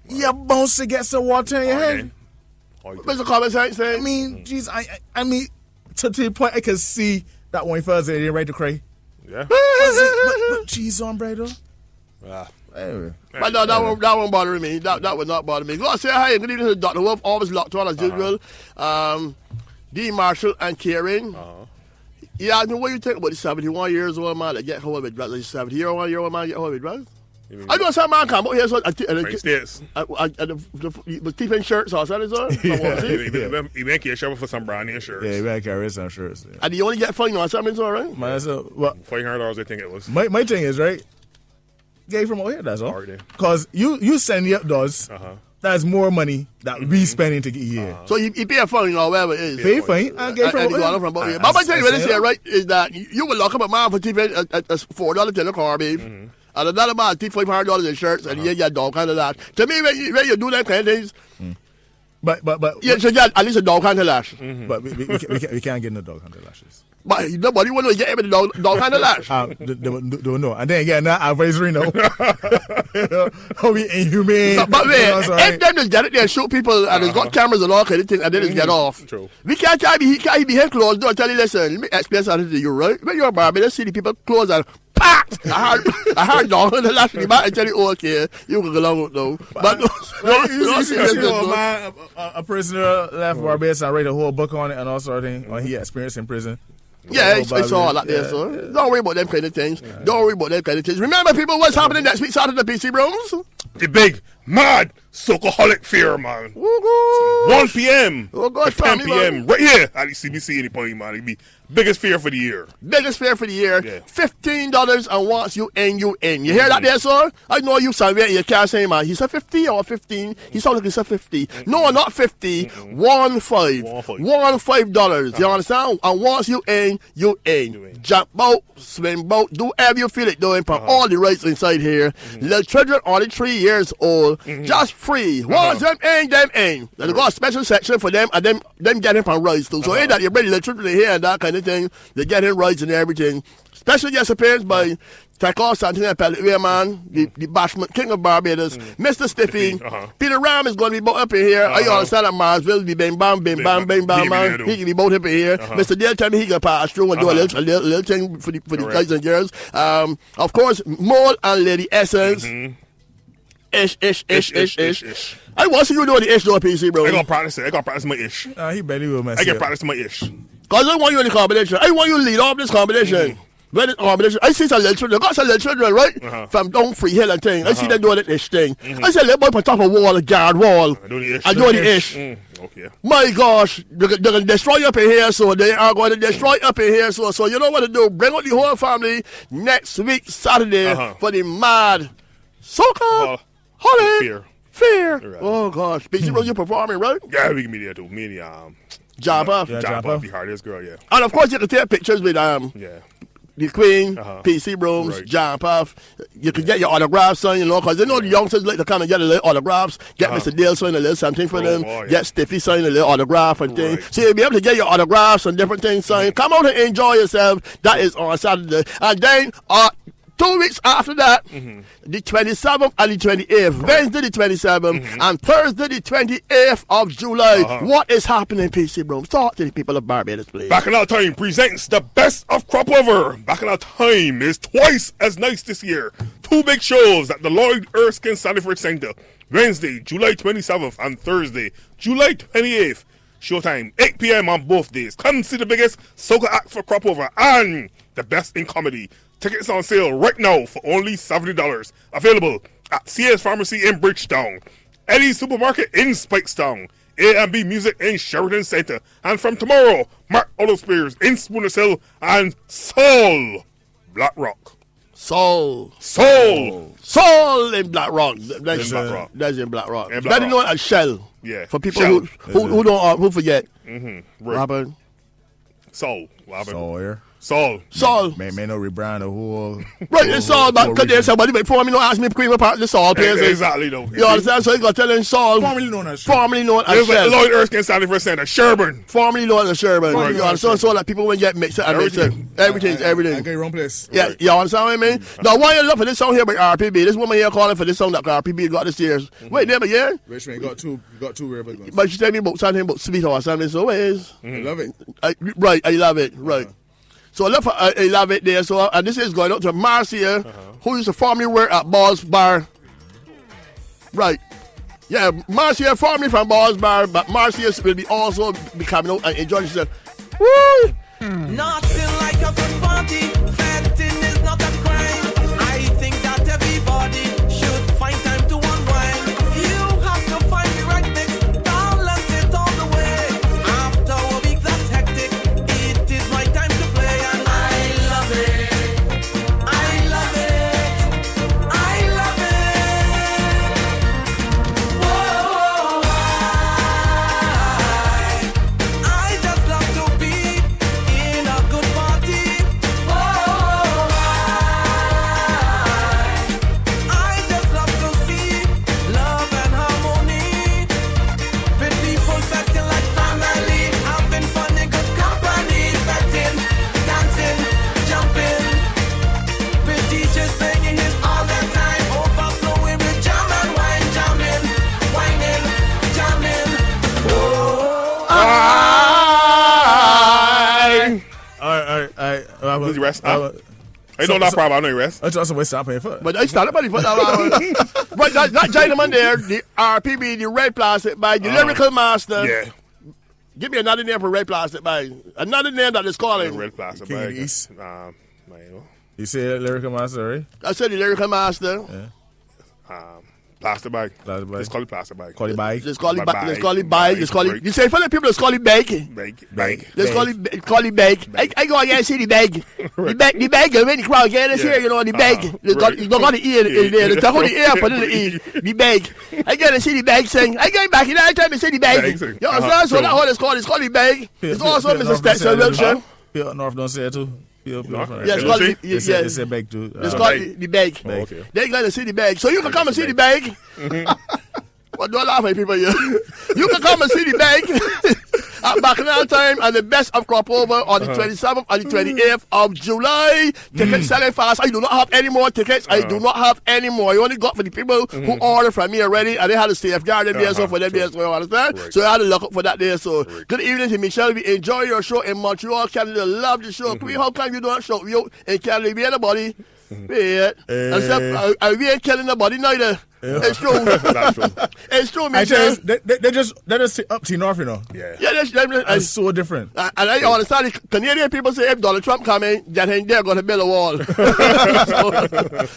You're bound to get some water in your head. What's the comment saying? I mean, geez, I mean, to the point I can see that one first they didn't ready to cry. Yeah. But geez, on, brother. Anyway. But no, that won't bother me. That would not bother me. Go say hi. Good evening to Dr. Wolf. Always locked on as usual. D. Marshall and Karen. Yeah, I know what you think about the 71 years old man that get hold with drugs. Like 70-year-old man get hold with drugs. I know some man come out here so with teeth and shirts or something. He make you a shirt for some brand new shirts. Yeah, he might carry some shirts. Yeah. And you only get fine on something, so right? $500, I think it was. My thing is, right? Get from over here, that's all. Because you send me up those. That's more money that we spending to get here. So you pay a fine or whatever it is. Pay fine and get from over here. But my thing is here, right, is that you will lock up a man for teeth at $4 in a car, babe. And another man take $500 in shirts and you get dog kind of that. To me, when you do that kind of things, but you should get at least a dog kind of lash. But we can't get no dog kind of lashes. But nobody want to get him a dog kind of lash. Don't know. And then again, that advisory no. How we inhumane. But man, if them just get it there and shoot people and it's got cameras and all kind of things and then just get off. True. We can't be behind closed door. Tell you, listen, let me explain something to you, right? When you're a barber, let's see the people close and I heard dog on the lash in the back and tell you, okay, you can go along with though. But you see a prisoner left Barbados and write a whole book on it and all sort of thing, or he experienced in prison. Yeah, it's all like there, so don't worry about them kind of things. Don't worry about them kind of things. Remember, people, what's happening next week, Saturday, PC Rooms? The big, mad, Socoholic Fair, man. 1 p.m. Oh, God, 10 p.m. Right here at the CBC in the point, man. It'll be biggest fair for the year. Biggest fair for the year. Yeah. $15 and once you in, you in. You hear that there, sir? I know you somewhere you can't say, man, he said 50 or 15. He sounded like he said 50. No, not 50. $15. $15. You understand? And once you in, you in. Jump boat, swim boat, do whatever you feel it doing from all the rights inside here. Little children only 3 years old, just free. Once them in, them in. Then they got a special section for them and them getting from rights too. So ain't that you bring little children here and that kind of thing. They get in rights and everything. Special guest appearance by Tackle Santana Pellet, man, the Bashment King of Barbados, Mr. Stiffy. Peter Ram is going to be both up in here. I understand that Marsville be bang bam, bang bam, bang bam, man. He can be both up in here. Mr. Dale tell me he can pass through and do a little thing for the guys and girls. Of course, Mole and Lady Essence. Ish. I want to see you doing the ish though, PC, bro. I gotta practice it. I gotta practice my ish. He barely will mess I gotta practice my ish. Because I want you in the competition. I want you to lead off this competition. When it's competition, I see some little children. I got some little children, right? From down Free Hill and thing. I see them doing this thing. I say, little boy put top of a wall, a guard wall. I do the ish. Okay. My gosh, they're going to destroy up in here, so they are going to destroy up in here. So you know what to do. Bring out the whole family next week, Saturday, for the mad Soca Holiday Fair. Right. Oh gosh, PC Rose, you performing, right? Yeah, we can be there too. Me and Jump Off, the hardest girl, yeah. And of course, you can take pictures with the Queen, PC Rooms, Jump Off. You can get your autographs signed, you know, because they know the youngsters like to come and get a little autographs. Get Mr. Dale sign a little something for them. Get Stiffy sign a little autograph and thing. So you'll be able to get your autographs and different things signed. Come out and enjoy yourself. That is on Saturday, and then 2 weeks after that, the 27th and the 28th, Wednesday the 27th and Thursday the 28th of July. What is happening, PC Bro? Talk to the people of Barbados, please. Bacchanal Time presents the best of Crop Over. Bacchanal Time is twice as nice this year. 2 big shows at the Lloyd Erskine Sanford Center. Wednesday, July 27th and Thursday, July 28th. Showtime, 8 p.m. on both days. Come see the biggest soca act for Crop Over and the best in comedy. Tickets on sale right now for only $70. Available at CS Pharmacy in Bridgetown, Eddie's Supermarket in Spikestown, A&B Music in Sheridan Center, and from tomorrow, Mark Otto Spears in Spooners Hill and Soul Black Rock. Soul in Black Rock. That's in Black Rock. Better known as Shell. Yeah. For people who don't who forget. Right. Robert. Soul. Soul. May no rebrand the whole. Right, it's Saul, but because there's somebody before me, no ask me to cream apart the Saul players. Exactly, though. You understand? So you got to tell him Saul. Formerly known as Shell. Lloyd Erskine Sanford Center, Sherburn. Formerly known as Sherburn. You understand? So that people when get mixed up and mixed up. Everything. I get wrong place. Yeah, you understand what I mean? Now, why you love for this song here by RPB? This woman here calling for this song that RPB got this year. Wait, there, yeah? Richmond got two rare big ones. But she tell me about something about sweet or something. So it is. I love it. I love it. Right. So I love it there. So and this is going out to Marcia who used to formerly work at Ball's Bar. Right. Yeah, Marcia formerly from Ball's Bar, but Marcia will be also be coming out and enjoying herself. Woo! Nothing like a good party. Venting is not a crime. I think that everybody should find time to unwind. You have to find the right mix, balance it all the way. After a week that's hectic, it is my time to play, and I love it. I love it. I love it. Whoa, I just love to be in a good party. Whoa, I just love to see love and harmony with people acting like family, having fun in good company, betting, dancing, jumping, with DJs singing hits all the time, overflowing with jam and wine, jamming, whining, jamming. All right. Does he rest? I know that problem. I know he rest. I just waste time paying for it. But I started by the foot. But that gentleman there, the RPB, the Red Plastic Bag, the Lyrical Master. Yeah. Give me another name for Red Plastic Bag. Another name that is calling. Red plastic King of bag. the East. You know. You say Lyrical Master, right? I said the Lyrical Master. Plastic bag. Plastic bag. Just call it plastic bag. Call it bag. Let's call it Bag. bag. Let's call it bag. Let's call it. Bag. You say for the people, let's call it bag. Bag. Let's call it bag. I go again and see the bag. The bag. When the crowd get us here, you know the bag. You don't got the ear in there. They talk on the ear, but in the ear. The bag. I get to see the bag sing. I get back in that time and see the bag. You understand? So that's what it's called. It's called the bag. It's also Mr. Stetson Wilson. People up north don't say it too. People No? from Yeah, it's called the They say bag too. It's called the bag. Oh, okay. They got to see the bag. So you can come and see the bag. Well, don't laugh at people here. You can come and see the bag at Bacchanal time and the best of Crop Over on the 27th and the 28th of July. Tickets selling fast. I do not have any more tickets. I do not have any more. I only got for the people who ordered from me already, and they had to safeguard them there, so for them there, so you understand? Right. So I had to look up for that there. So good evening to Michelle. We enjoy your show in Montreal, Canada. Love the show. How come you don't show you in Canada? We ain't nobody. Except we ain't killing nobody neither. It's true. That's true. It's true, I Michelle. tell you, they just up to north, you know. Yeah. Yeah, It's so different. and I understand the Canadian people say if Donald Trump come in, that ain't there going to build a wall.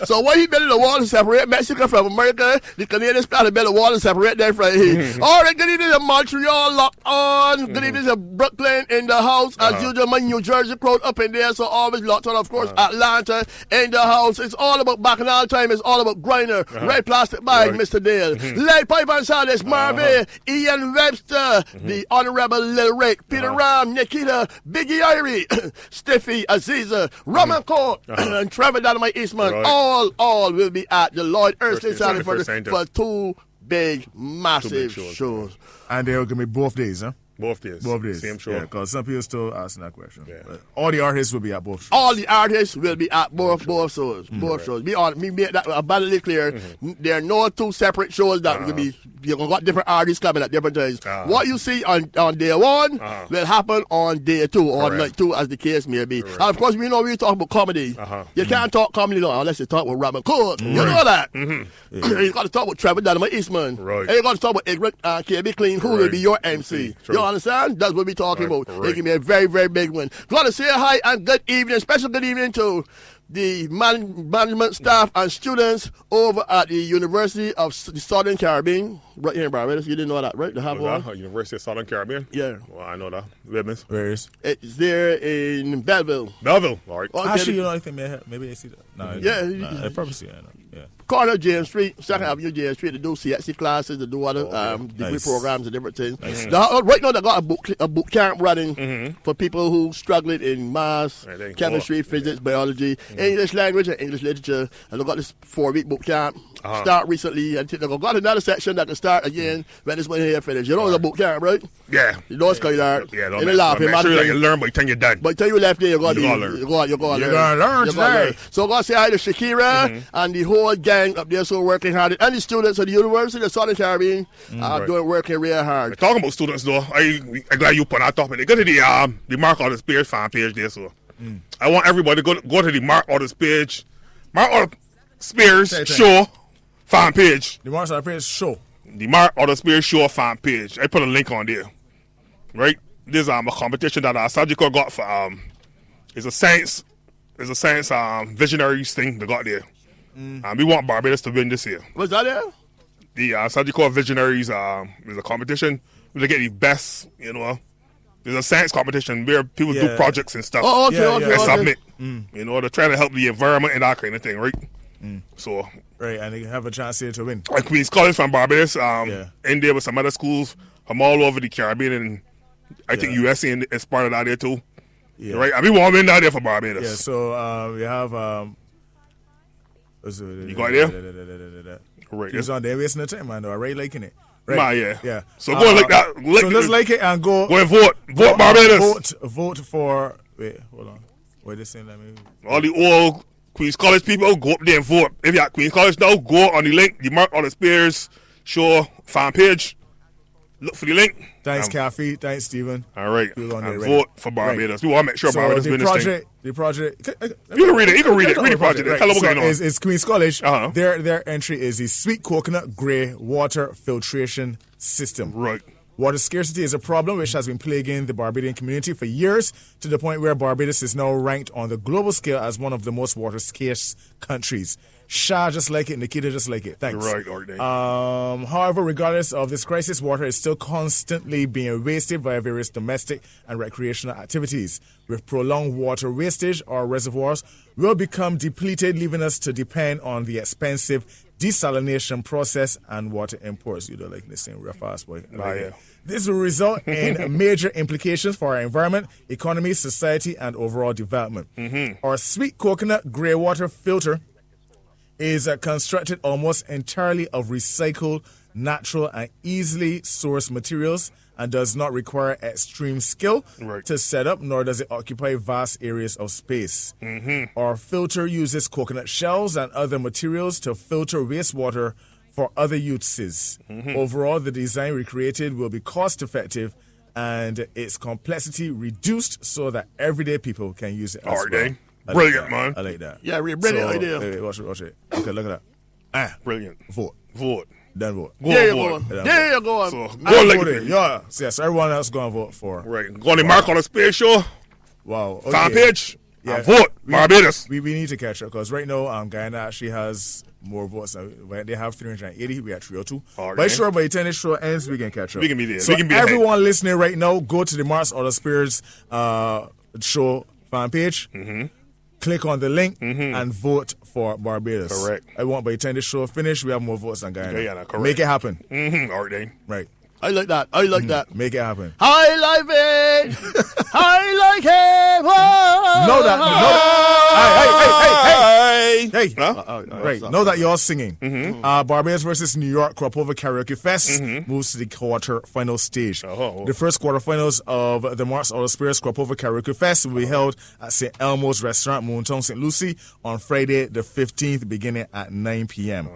so when he building a wall to separate Mexico from America, the Canadians plan to build a wall and separate them from here. All right, good evening to Montreal, locked on. Good evening to Brooklyn in the house. As usual, my New Jersey crowd up in there, so always locked on. Of course, Atlanta in the house. It's all about Bacchanal time. It's all about Grinder, Red Plastic Bag, Mr. Dale. Light Pipe and Sardis, Marvin, Ian Webster, the Honorable Lil Rick, Peter Ram, Nikita, Biggie Irie, Stiffy, Aziza, Roman Court, and Trevor Dynamite Eastman. Right. All will be at the Lloyd Erskine Center Center. for two big, massive shows. And they're going to be both days, huh? Both days. Same show. Yeah, because some people still asking that question. Yeah. But all the artists will be at both shows. All the artists will be at both shows. Both shows. Be make that abundantly clear. There are no two separate shows that will be. You've got different artists coming at different times. What you see on day one will happen on day two or night two, as the case may be. And of course, we know we talk about comedy. You can't talk comedy unless you talk with Robin Cook. You know that. You got to talk with Trevor Dynamite Eastman. Right. And you got to talk with Ignorant KB Clean, who will be your MC. True. You understand? That's what we're talking about. Right. It can be a very, very big one. Got to say hi and good evening, special good evening to the management staff and students over at the University of the Southern Caribbean, right here in Barbados. You didn't know that, right? They have one. University of Southern Caribbean? Yeah. Well, I know that. Witness. Where is? It's there in Belleville. Belleville. All right. Actually, you know, I think maybe I see that. No, I probably see it. Yeah. Corner James Street, Second Avenue James Street, to do CXC classes, to do other degree programs and different things. Right now, they got a boot camp running for people who struggling in maths, chemistry, physics, biology, English language, and English literature. And they got this 4-week boot camp start recently. And they got another section that can start again when this one here finish. You know it's a boot camp, right? Yeah. You know it's kind of Yeah, and they laugh. Make sure you learn by the time you're done. By the time you left there, you're going to learn. You're going to learn today. So I'm going to say hi to Shakira and the whole gang up there, so working hard. And the students of the University of Southern Caribbean are working real hard. Talking about students, though, I'm glad you put that topic. Go to the Mark Artist Page fan page there, so I want everybody to go to the Mark Artist Page. Spears Show fan page. The Mars Order Spears Show. The Mark Order Spears Show fan page. I put a link on there. Right? This is a competition that Sajiko got for it's a science visionaries thing they got there. And we want Barbados to win this year. What's that there? The Sajiko Visionaries is a competition where they get the best, you know. There's a science competition where people do projects and stuff. Oh, okay. And submit. You know, they're trying to help the environment and that kind of thing, right? So, right, and they have a chance here to win. Like Queen's College from Barbados, in there with some other schools from all over the Caribbean, and I think USA is part of that there too. Yeah. Right, and we want to win that there for Barbados. Yeah, so we have you got it there? Right. He's on there wasting the time, man. I really liking it. Right. Yeah. So go like that. So let's like it and go and vote. Vote Barbados. Vote for. Wait, hold on. What they saying? Let me. All the old Queen's College people, go up there and vote. If you're at Queen's College now, go on the link, the Mark Order Spears Show fan page. Look for the link. Thanks, Kathy. Thanks, Stephen. All right. And vote for Barbados. We want to make sure Barbados win this thing. The project. You can read it. Read the project. Tell them what's going on. It's Queen's College. Their entry is the Sweet Coconut Grey Water Filtration System. Right. Water scarcity is a problem which has been plaguing the Barbadian community for years, to the point where Barbados is now ranked on the global scale as one of the most water scarce countries. Shah just like it, Nikita just like it. Thanks. Right, Orday. However, regardless of this crisis, water is still constantly being wasted via various domestic and recreational activities. With prolonged water wastage, our reservoirs will become depleted, leaving us to depend on the expensive desalination process and water imports. You don't like this thing real fast, boy. This will result in major implications for our environment, economy, society, and overall development. Our Sweet Coconut Grey Water Filter is constructed almost entirely of recycled, natural, and easily sourced materials, and does not require extreme skill to set up, nor does it occupy vast areas of space. Our filter uses coconut shells and other materials to filter wastewater for other uses. Overall, the design we created will be cost-effective and its complexity reduced so that everyday people can use it as well. Brilliant, man. I like that. Yeah, brilliant idea. Wait, watch it. Okay, look at that. Brilliant. Vote. Then vote. There you go. So go like it. Yeah. So everyone else going to vote for. Right. Go on the Mark Order Spears Show. Wow. Okay. Fan page. Yeah. Vote. Barbados. We need to catch up because right now Guyana actually has more votes. They have 380. We have 302. But sure, by the time this show ends, we can catch up. We can be there. So we can be everyone listening right now, go to the Mars Order Spears Show fan page. Click on the link and vote for Barbados. Correct. I want by the time this show finish, we have more votes than Guyana. Yeah, correct. Make it happen. All right. Right. I like that. I like that. Make it happen. I like it. I like it. Know that. Hey. Right. Know that y'all singing. Barbados versus New York Crop Over Karaoke Fest moves to the quarter-final stage. The first quarterfinals of the Mars Order Spears Crop Over Karaoke Fest will be held at St. Elmo's Restaurant, Moontown, St. Lucie on Friday the 15th, beginning at 9 p.m.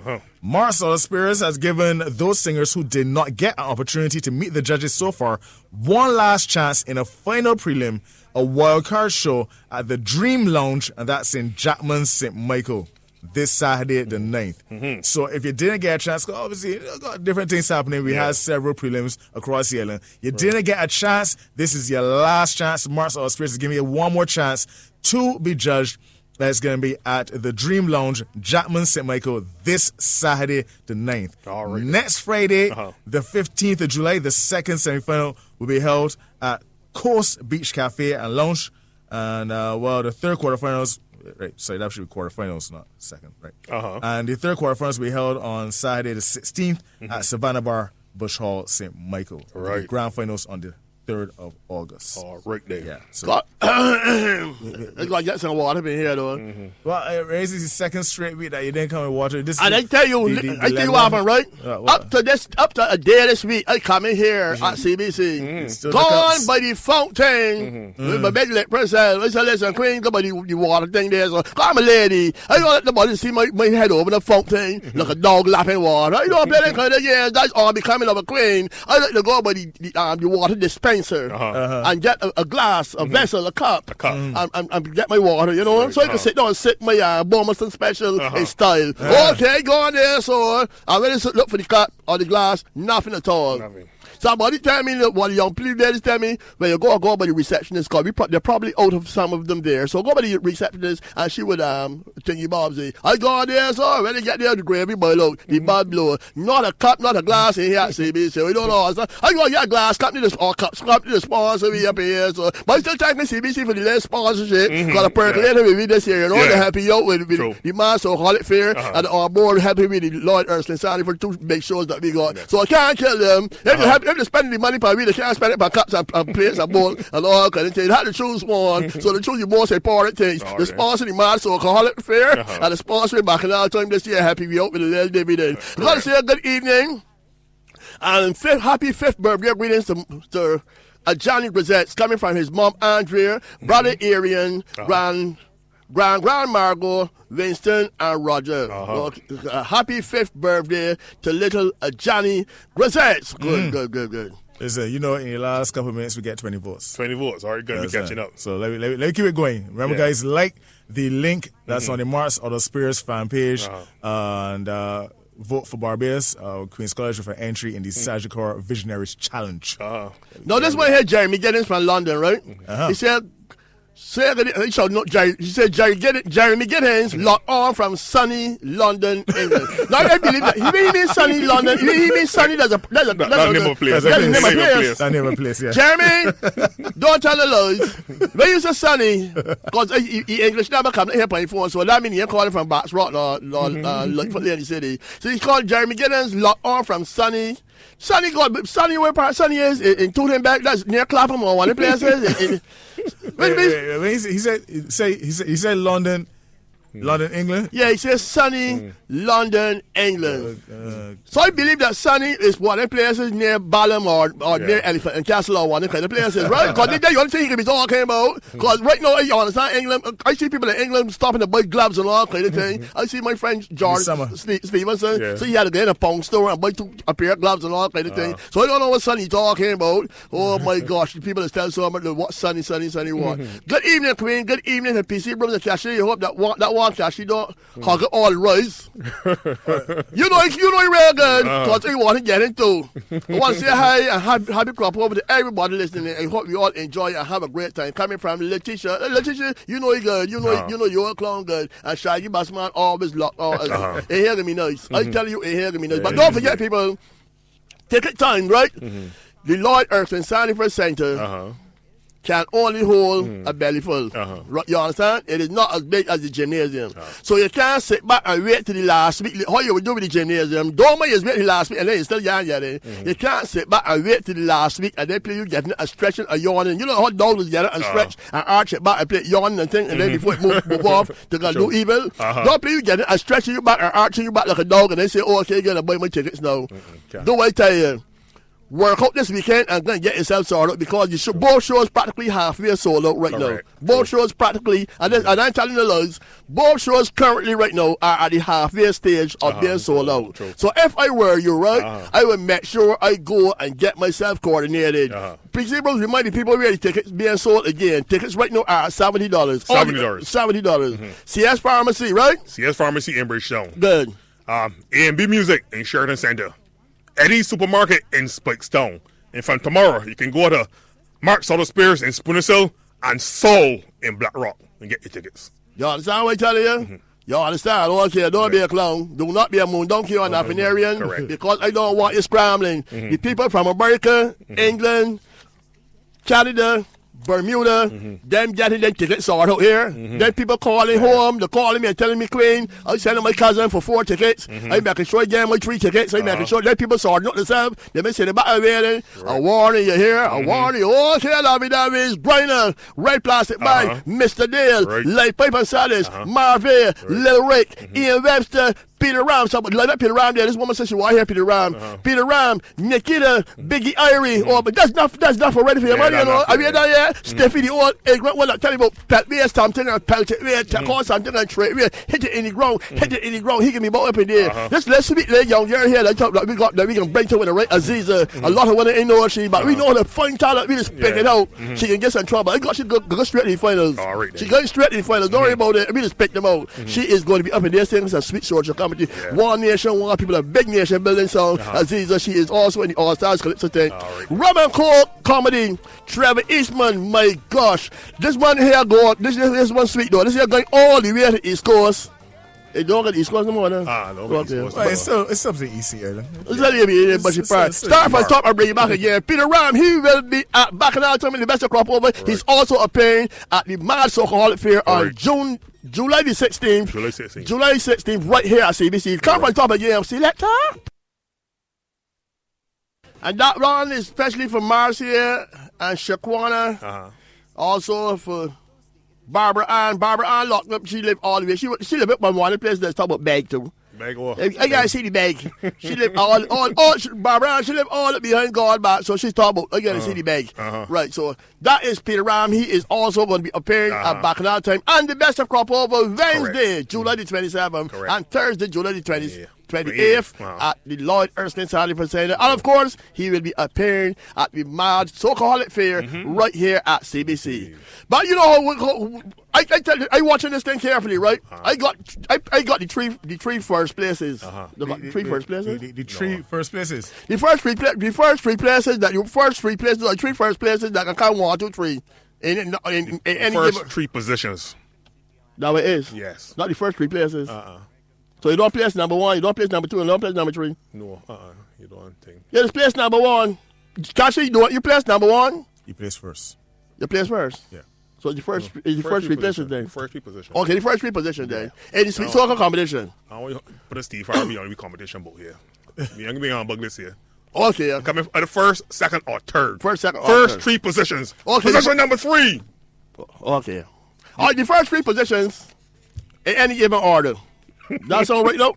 Mars Order Spears has given those singers who did not get an opportunity to meet the judges so far one last chance in a final prelim, a wildcard show at the Dream Lounge, and that's in Jackman, St. Michael, this Saturday the 9th. So if you didn't get a chance, obviously got different things happening. We had several prelims across the island. You didn't get a chance. This is your last chance. Mars Order Spears is giving you one more chance to be judged. That's going to be at the Dream Lounge, Jackman, St. Michael, this Saturday, the 9th. Next Friday, the 15th of July, the second semifinal will be held at Coast Beach Cafe and Lounge. And, the third quarterfinals, sorry, that should be quarterfinals, not second, right? And the third quarterfinals will be held on Saturday, the 16th at Savannah Bar, Bush Hall, St. Michael. The grand finals on the 3rd of August. Right there. Yeah. So, it's like get some water in here, though. Well, this is the second straight week that you didn't come with water. This and I tell you, what happened, right? Up to a day this week, I come in here at CBC, gone by the fountain with my bed lit person. I said, listen, Queen, go by the water thing there. So, I'm a lady. I don't let the body see my head over the fountain like a dog lapping water. I don't play that kind of, that's all becoming of a Queen. I like to go by the water dispenser. dispenser and get a glass, a vessel, a cup, and get my water, you know? So I can sit down and sip my Bomberson Special in style. Okay, go on there, so I'm ready to look for the cup or the glass, nothing at all. Somebody tell me, one young ladies tell me, when you go by the receptionist, because they're probably out of some of them there. So go by the receptionist, and she would thingy bob say, I go on there, so when they get there, the gravy boil out, the bud blow. Not a cup, not a glass in here, CB. So we don't know. So I go get a glass, cup to the or cups, cup to the sponsor we up here. So, but I still thank CBC for the latest sponsorship. Got a percolator with me this year, you know, they help you out with the Master Holiday Fair, and our board helping with the Lloyd Ursland Sandy for 2 big shows that we got. So I can't kill them. If they're spending the money per week, they can't spend it by cups and plates and bowls and all kind of things. They have to choose one. So they choose the most important things. The sponsor the Master Alcoholic Fair and the sponsor Bacchanal time this year. Happy we out with a little dividend. I'm going to say a good evening and happy 5th birthday greetings to Johnny Grisettes coming from his mom Andrea, brother Arian, grand Margot, Winston, and Roger. Happy 5th birthday to little Johnny Grisettes. Good. Listen, in your last couple of minutes, we get 20 votes. 20 votes. All right, good. We're catching up. So let me keep it going. Remember, guys, like the link that's on the Marks Other Spears fan page and vote for Barbados, Queen's College for entry in the Sagicor Visionaries Challenge. Now, this one here, Jeremy Giddens from London, right? He said, Jeremy Giddens locked on from sunny London, England. Now I believe that he means sunny London. He means sunny. That's a name of place. Yeah. Jeremy, don't tell the lies. When you say sunny, because English never come here by phone, so that means you're calling from Box Rock, like for the city. So he's called Jeremy Giddens locked on from sunny. Sunny, where part Sunny is in Tootenberg, that's near Clapham or one of the places. He said London, England? Yeah, he says sunny London, England. So I believe that sunny is one of the places near Balham or near Elephant and Castle or one of the kind of places, right? Because that's the only thing he can be talking about. Because right now, you understand, England, I see people in England stopping to buy gloves and all kind of thing. I see my friend George Stevenson, so he had to get in a pound store and buy a pair of gloves and all kind of thing. So I don't know what sunny talking about. Oh my gosh, the people is telling so much what sunny what. Good evening, Queen. Good evening to PC Brooms and Cashier. You hope that one Cashier don't hug it all rise. You know real good because I want to get into. I want to say hi and happy crop over to everybody listening. I hope you all enjoy and have a great time. Coming from Letitia, you know you good. You know you're a clown good. And Shaggy Bassman always locked on. It hearing me nice. I tell you, it hearing me nice. But don't forget, people, ticket time, right? The Lloyd Ursland Sanford Center. Can only hold a belly full. You understand? It is not as big as the gymnasium. So you can't sit back and wait till the last week. How you would do with the gymnasium? Don't wait till the last week and then you still getting. You can't sit back and wait till the last week and then play you getting a stretching and yawning. You know how dogs get it and stretch and arch it back and play yawning and thing and then before it move off to do evil. Don't play you getting and stretching you back and arching you back like a dog and then say, oh, okay, you're going to buy my tickets now. Don't I tell you. Work out this weekend and then get yourself sorted out because both shows practically halfway sold out right now. Both shows practically, and I'm telling the lies, both shows currently right now are at the halfway stage of being sold out. So if I were you, right, I would make sure I go and get myself coordinated. Please remind the people where the tickets being sold again. Tickets right now are $70. $70. CS Pharmacy, right? CS Pharmacy in Bridgetown. Good. A&B Music in Sheridan Center. Eddie's Supermarket in Spikestone. And from tomorrow, you can go to Mark's Other Spears in Spoonersill and Soul in Black Rock and get your tickets. You understand what I tell you? You understand? Okay, don't be a clown. Do not be a moon donkey or an Afinarian because I don't want you scrambling. The people from America, England, Canada, Bermuda, them getting their tickets sorted out here. Then people calling home, they're calling me and telling me, Queen, I'm sending my cousin for 4 tickets. I'm making sure I get my 3 tickets. I'm making sure that people sorting out themselves. They may say the back waiting. I warning you here. I warning you. Okay, lovey dovey, Briner, Red Plastic Bag, Mr. Dale, Light Pipe and Saddles, Marvin, Lil Rick, Ian Webster, Peter Ram, somebody like that Peter Ram there. This woman says she want to hear Peter Ram. Peter Ram, Nikita, Biggie Irie. Oh, but that's not for ready for your money, you know. Have you done that? Steffi, the old egg, what I tell you about pelt me something and pelt it, take on something and trade, hit it in the ground, he can be about up in there. Let's speak the young girl here that talk that we can bring to with a right Aziza. A lot of women ain't know she, but we know the fine talent, we just pick it out. She can get some trouble. She go straight to the finals. She going straight to the finals. Don't worry about it. We just pick them out. She is going to be up in there singing some sweet social comedy. One nation, one people, a big nation building song. Aziza, she is also in the All Stars Calypso thing. Rum and Coke comedy. Trevor Eastman, my gosh. This one here go. This one sweet though. This here going all the way to East Coast. They don't get East Coast no more. No. No, it's something easier. Start from top and bring it back again. Peter Ram, he will be at Bacchanal Time in the best of crop over. He's also appearing at the Mad Soca Fair on July the 16th. July 16th, right here at CBC. Come from top again, selector. And that round is especially for Marcia and Shaquana. Also for Barbara Ann locked up. She lived all the way. She lived up on one of the places that's talk about bag too. Bag what? I gotta see the bag. She lived all Barbara Ann, she lived all up behind God back. So she's talking about I gotta see the bag. Right, so that is Peter Ram. He is also going to be appearing at Bacchanal Time and the best of crop over Wednesday, July the 27th, and Thursday, July the 28th at the Lloyd Erskine Saliford Center. And of course, he will be appearing at the Mad Soca Fair right here at CBC. But you know, I tell you, I watching this thing carefully, right? I got the three first places. The three first places. The three first places. The first three places are three first places that can count 1, 2, 3 in any first given, three positions. That way it is. Yes. Not the first three places. So you don't place number 1, you don't place number 2, and you don't place number 3. No, you don't think. You just place number 1. Kashi, you place number 1. You place first. You place first. Yeah. So the first three places then. First three positions. Okay, the first three positions then. And the sweet soca competition. I want to put a Steve Harvey on the competition boat here. Me and me on bug this here. Okay. Coming at the first, second, or third. First, second, or first third. Three positions. Okay. Position number 3. Okay. All right, the first three positions in any given order. That's all right, though?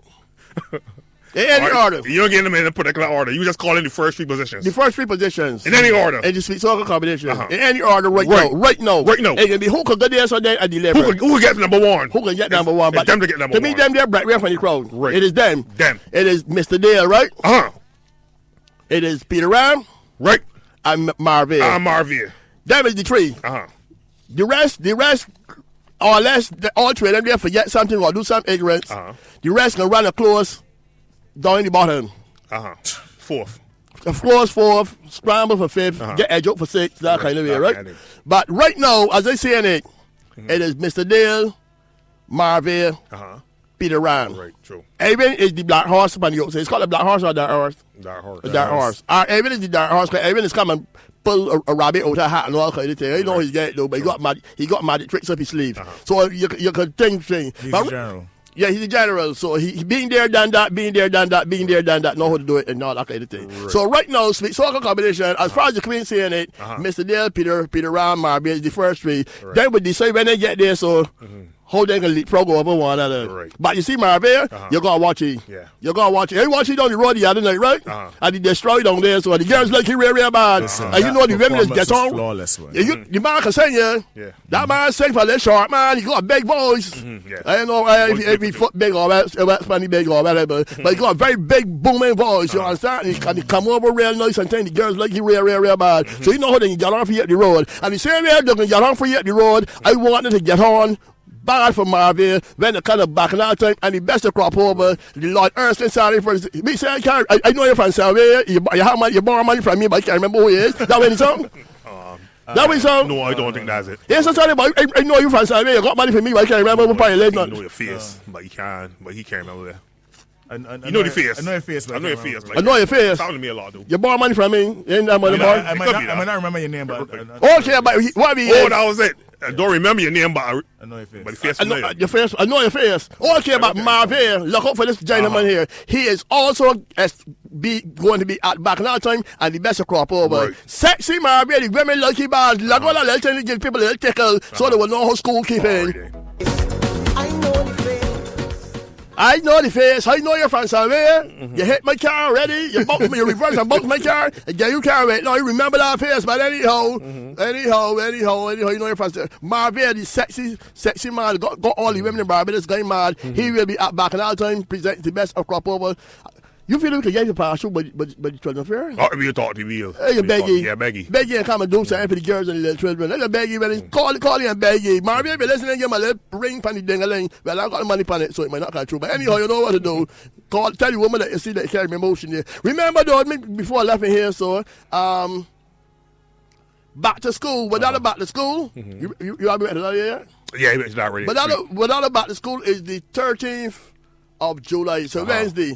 In any order. You don't get them in a particular order. You just call in the first three positions. The first three positions. In any order. In the sweet soca competition. In any order right now. Right now. It can be who can get there so then and deliver. Who can get number 1? Who can get number 1? But them to get number 1. To me, them they're right from the crowd. Right. It is them. Them. It is Mr. Dale, right? It is Peter Ram. Right. And Marvin. Marvin. Them is the three. The rest, or less, all three of them, they forget something or do some ignorance. The rest can run a close down in the bottom. Fourth. Of course, fourth, scramble for fifth, get edge up for sixth, that kind of way, right? But right now, as I say in it, it is Mr. Dale, Marvin, Peter Ram. Right, true. Evan is the black horse upon the outside. It's called a black horse or dark horse? Dark horse. Dark horse. Evan is the dark horse, because Evan is coming pull a rabbit out of a hat and all kind of thing. You know he's getting though, but he got magic tricks up his sleeve. So you could think. He's the general. Yeah, he's the general. So he being there, done that, know how to do it and all that kind of thing. Right. So right now, sweet soca competition, as far as the Queen saying it, Mr. Dale, Peter Ram, Marby is the first three. Right. Then we decide when they get there, so how they can leapfrog over one another. Right. But you see Marby, you're going to watch it. Yeah. You're going to watch it. You watch it on the road the other night, right? And he destroyed down there, so the girls like he real bad. And you know the women get on. Flawless one. The man can sing, that man sing for that short man, he got a big voice. I don't know if he foot big or that's funny big or whatever, but he got a very big booming voice, you understand? And he come over real nice and tell the girls like he real bad. So you know how they can get on for you at the road. And the same way they can get on for you at the road, I want them to get on bad for Marvin when they kind of Bacchanal Time and the best of crop over the Lord Erskine Saliford. Me say I know you're from Salvia, you borrow money from me, but I can't remember who he is. That way song? That way song? No, I don't think that's it. Yes, I'm sorry, but I know you from Salvia, you got money from me, but I can't remember who probably lives. I know your face, but he can't remember that. You know the face. I know your face. I know your face. I know your face. Talking to me a lot, though. You borrow money from me. You ain't that money, boy. I might not remember your name, but okay, but what be that was it. I don't remember your name, but I know your face. But the face I know your face. Okay, but Marvin, look out for this gentleman here. He is also going to be at Bacchanal Time and the best of crop over. Right. Sexy Marvin, the women like him bad. Like all that little thing, give people a little tickle so they will know how school keeping. I know the face. I know the face. I know you're from somewhere. You hit my car already. You reverse and bumped my car. And get you car right now. You remember that face, but anyhow, anyhow, you know you're from Marvin, the sexy man, got all the women in Barbados going mad. He will be back in our time, present the best of crop over. You feel we could get your partial, but you children fair? Oh, we talk to you. Hey, Beggy. Yeah, Beggy. Beggy and come and do something for the girls and the little children. Hey, Beggy, well, call you and Beggy. Marvin, if you're listening, give my little ring pan the ding-a-ling. Well, I got the money pan it, so it might not come true. But anyhow, you know what to do. Tell the woman that you see that you carry emotion there. Remember, though, before I left in here, so, back to school. Without a back to school, you have been ready to yet? Yeah, it's not ready. Without a back to school is the 13th of July, so Wednesday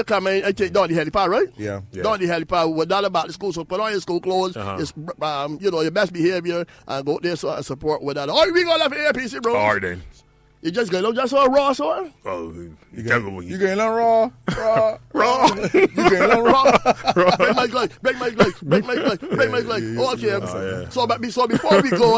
coming. I take down the helipad, right? Yeah. Down the helipad. We're not about the school, so put on your school clothes. It's, your best behavior and go there so support with that. All right, we gonna have APC, bro. All right, then. You just going just so raw, so? Oh, you getting a little raw? You getting a little raw? Break my leg. Okay. So before we go,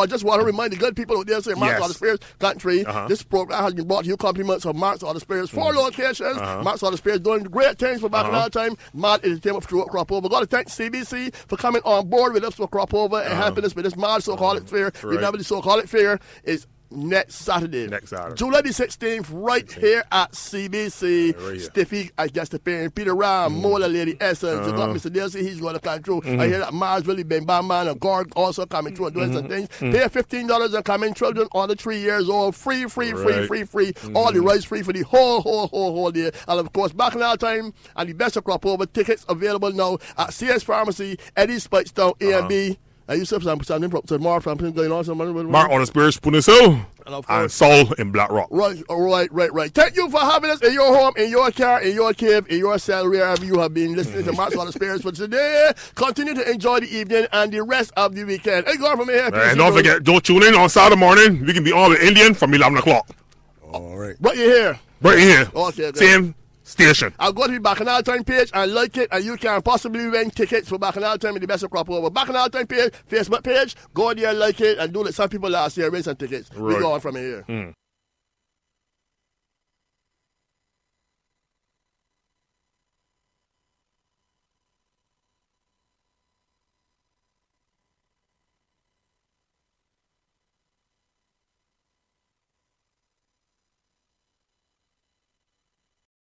I just want to remind the good people out there saying Marks of the Spears country. This program has been brought to you compliments of Marks of the Spears. 4 locations. Marks of the Spears doing great things for back in our time. Mad is the team of Crop Over. Got to thank CBC for coming on board with us for Crop Over and helping us with this mad so-called fair. Remember, the so-called fair is next Saturday. July the 16th, right here at CBC. Stiffy, I guess the parent, Peter Ram, Mola Lady Essence. You got Mr. Delsey, he's going to come through. I hear that Mars really been Batman and Gorg also coming through and doing some things. Pay $15 and coming children under 3 years old. Free. All the rights free for the whole day. And of course, back in our time, and the best of Crop Over tickets available now at CS Pharmacy, Eddie Spikestown, A&B. And you said something Mark something going on. Mark on the Spears, Spooner's Hill, and Soul in Black Rock. Right. Thank you for having us in your home, in your car, in your cave, in your cell, wherever you have been listening to Mark on the Spears for today. Continue to enjoy the evening and the rest of the weekend. Hey, go from here. And don't forget, don't tune in on Saturday morning. We can be on with Indian from 11 o'clock. All right. Right here. Okay. Same station. I'll go to the Bacchanal Time page and like it, and you can possibly win tickets for Bacchanal Time in the best of Crop Over. Bacchanal Time page, Facebook page, go there, like it, and do like some people last year, win some tickets. We go on from here.